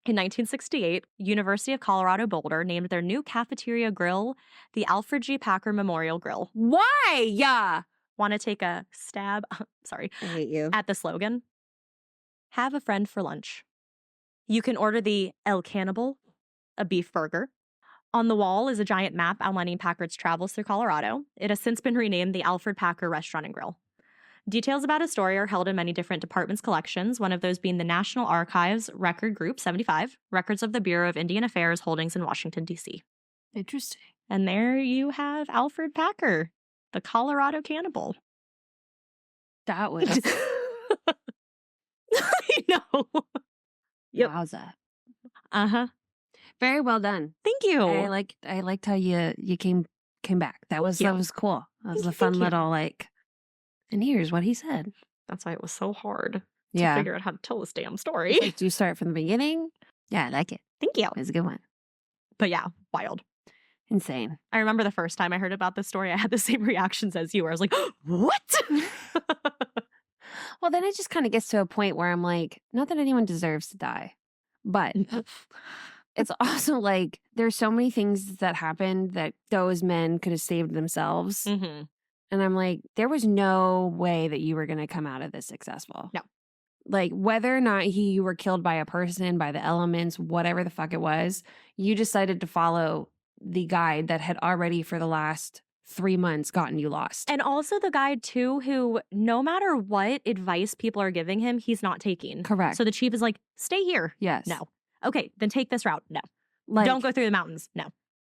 In 1968, University of Colorado Boulder named their new cafeteria grill the Alferd G. Packer Memorial Grill. Why? Yeah. Want to take a stab? Sorry. I hate you. At the slogan? Have a friend for lunch. You can order the El Cannibal, a beef burger. On the wall is a giant map outlining Packard's travels through Colorado. It has since been renamed the Alferd Packer Restaurant and Grill. Details about his story are held in many different departments' collections, one of those being the National Archives Record Group 75, records of the Bureau of Indian Affairs holdings in Washington, D.C. Interesting. And there you have Alferd Packer, the Colorado Cannibal. That was... I know. Yep. Wowza. Uh-huh. Very well done. Thank you. I liked how you came back. That was cool. That was a fun little like. And here's what he said. That's why it was so hard to figure out how to tell this damn story. Like, do you start from the beginning? Yeah, I like it. Thank you. It's a good one. But yeah, wild. Insane. I remember the first time I heard about this story, I had the same reactions as you, where I was like, what? Well, then it just kind of gets to a point where I'm like, not that anyone deserves to die, but it's also like there's so many things that happened that those men could have saved themselves. And I'm like, there was no way that you were going to come out of this successful. No. Like whether or not you were killed by a person, by the elements, whatever the fuck it was, you decided to follow the guide that had already for the last 3 months gotten you lost. And also the guide too, who no matter what advice people are giving him, he's not taking. Correct. So the chief is like, stay here. Yes. No. Okay, then take this route. No. Like, don't go through the mountains. No.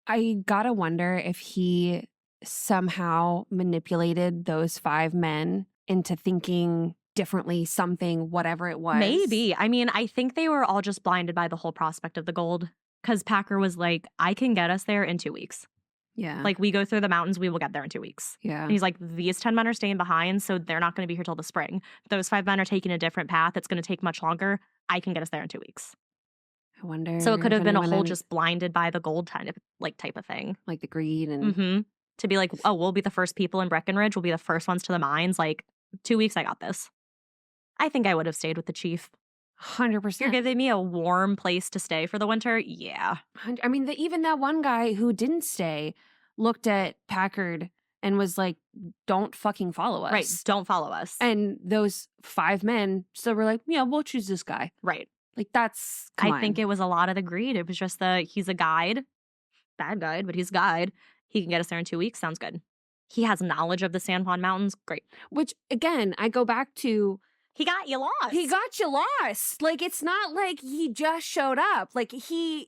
I gotta wonder if he somehow manipulated those 5 men into thinking differently, something, whatever it was. Maybe. I mean, I think they were all just blinded by the whole prospect of the gold. Because Packer was like, I can get us there in 2 weeks. Yeah. Like, we go through the mountains, we will get there in 2 weeks. Yeah. And he's like, these 10 men are staying behind, so they're not going to be here till the spring. Those 5 men are taking a different path. It's going to take much longer. I can get us there in 2 weeks. I wonder. So it could if have been a anyone whole in- just blinded by the gold kind of type of thing. like the greed and Mm-hmm. To be like, oh, we'll be the first people in Breckenridge. We'll be the first ones to the mines. Like 2 weeks, I got this. I think I would have stayed with the chief. 100%. You're giving me a warm place to stay for the winter? Yeah. I mean, even that one guy who didn't stay looked at Packard and was like, don't fucking follow us. Right. Don't follow us. And those 5 men still were like, yeah, we'll choose this guy. Right. Like, that's, come I think on. it was a lot of the greed. It was just he's a guide. Bad guide, but he's a guide. He can get us there in 2 weeks. Sounds good. He has knowledge of the San Juan Mountains. Great. Which, again, I go back to, He got you lost. he got you lost. Like, it's not like he just showed up. Like, he,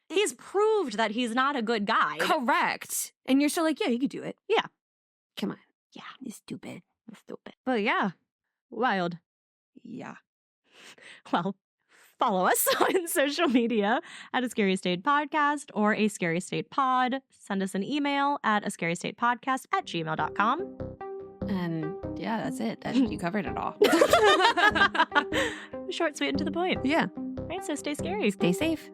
He's proved that he's not a good guy. correct. And you're still like, yeah, you could do it. Yeah. Come on. Yeah. You're stupid. Stupid. But yeah, wild. Yeah. Well, follow us on social media at A Scary State Podcast or A Scary State Pod. Send us an email at ascarystatepodcast@gmail.com. And yeah, that's it. You covered it all. Short, sweet, and to the point. Yeah. Right, so stay scary. Stay safe.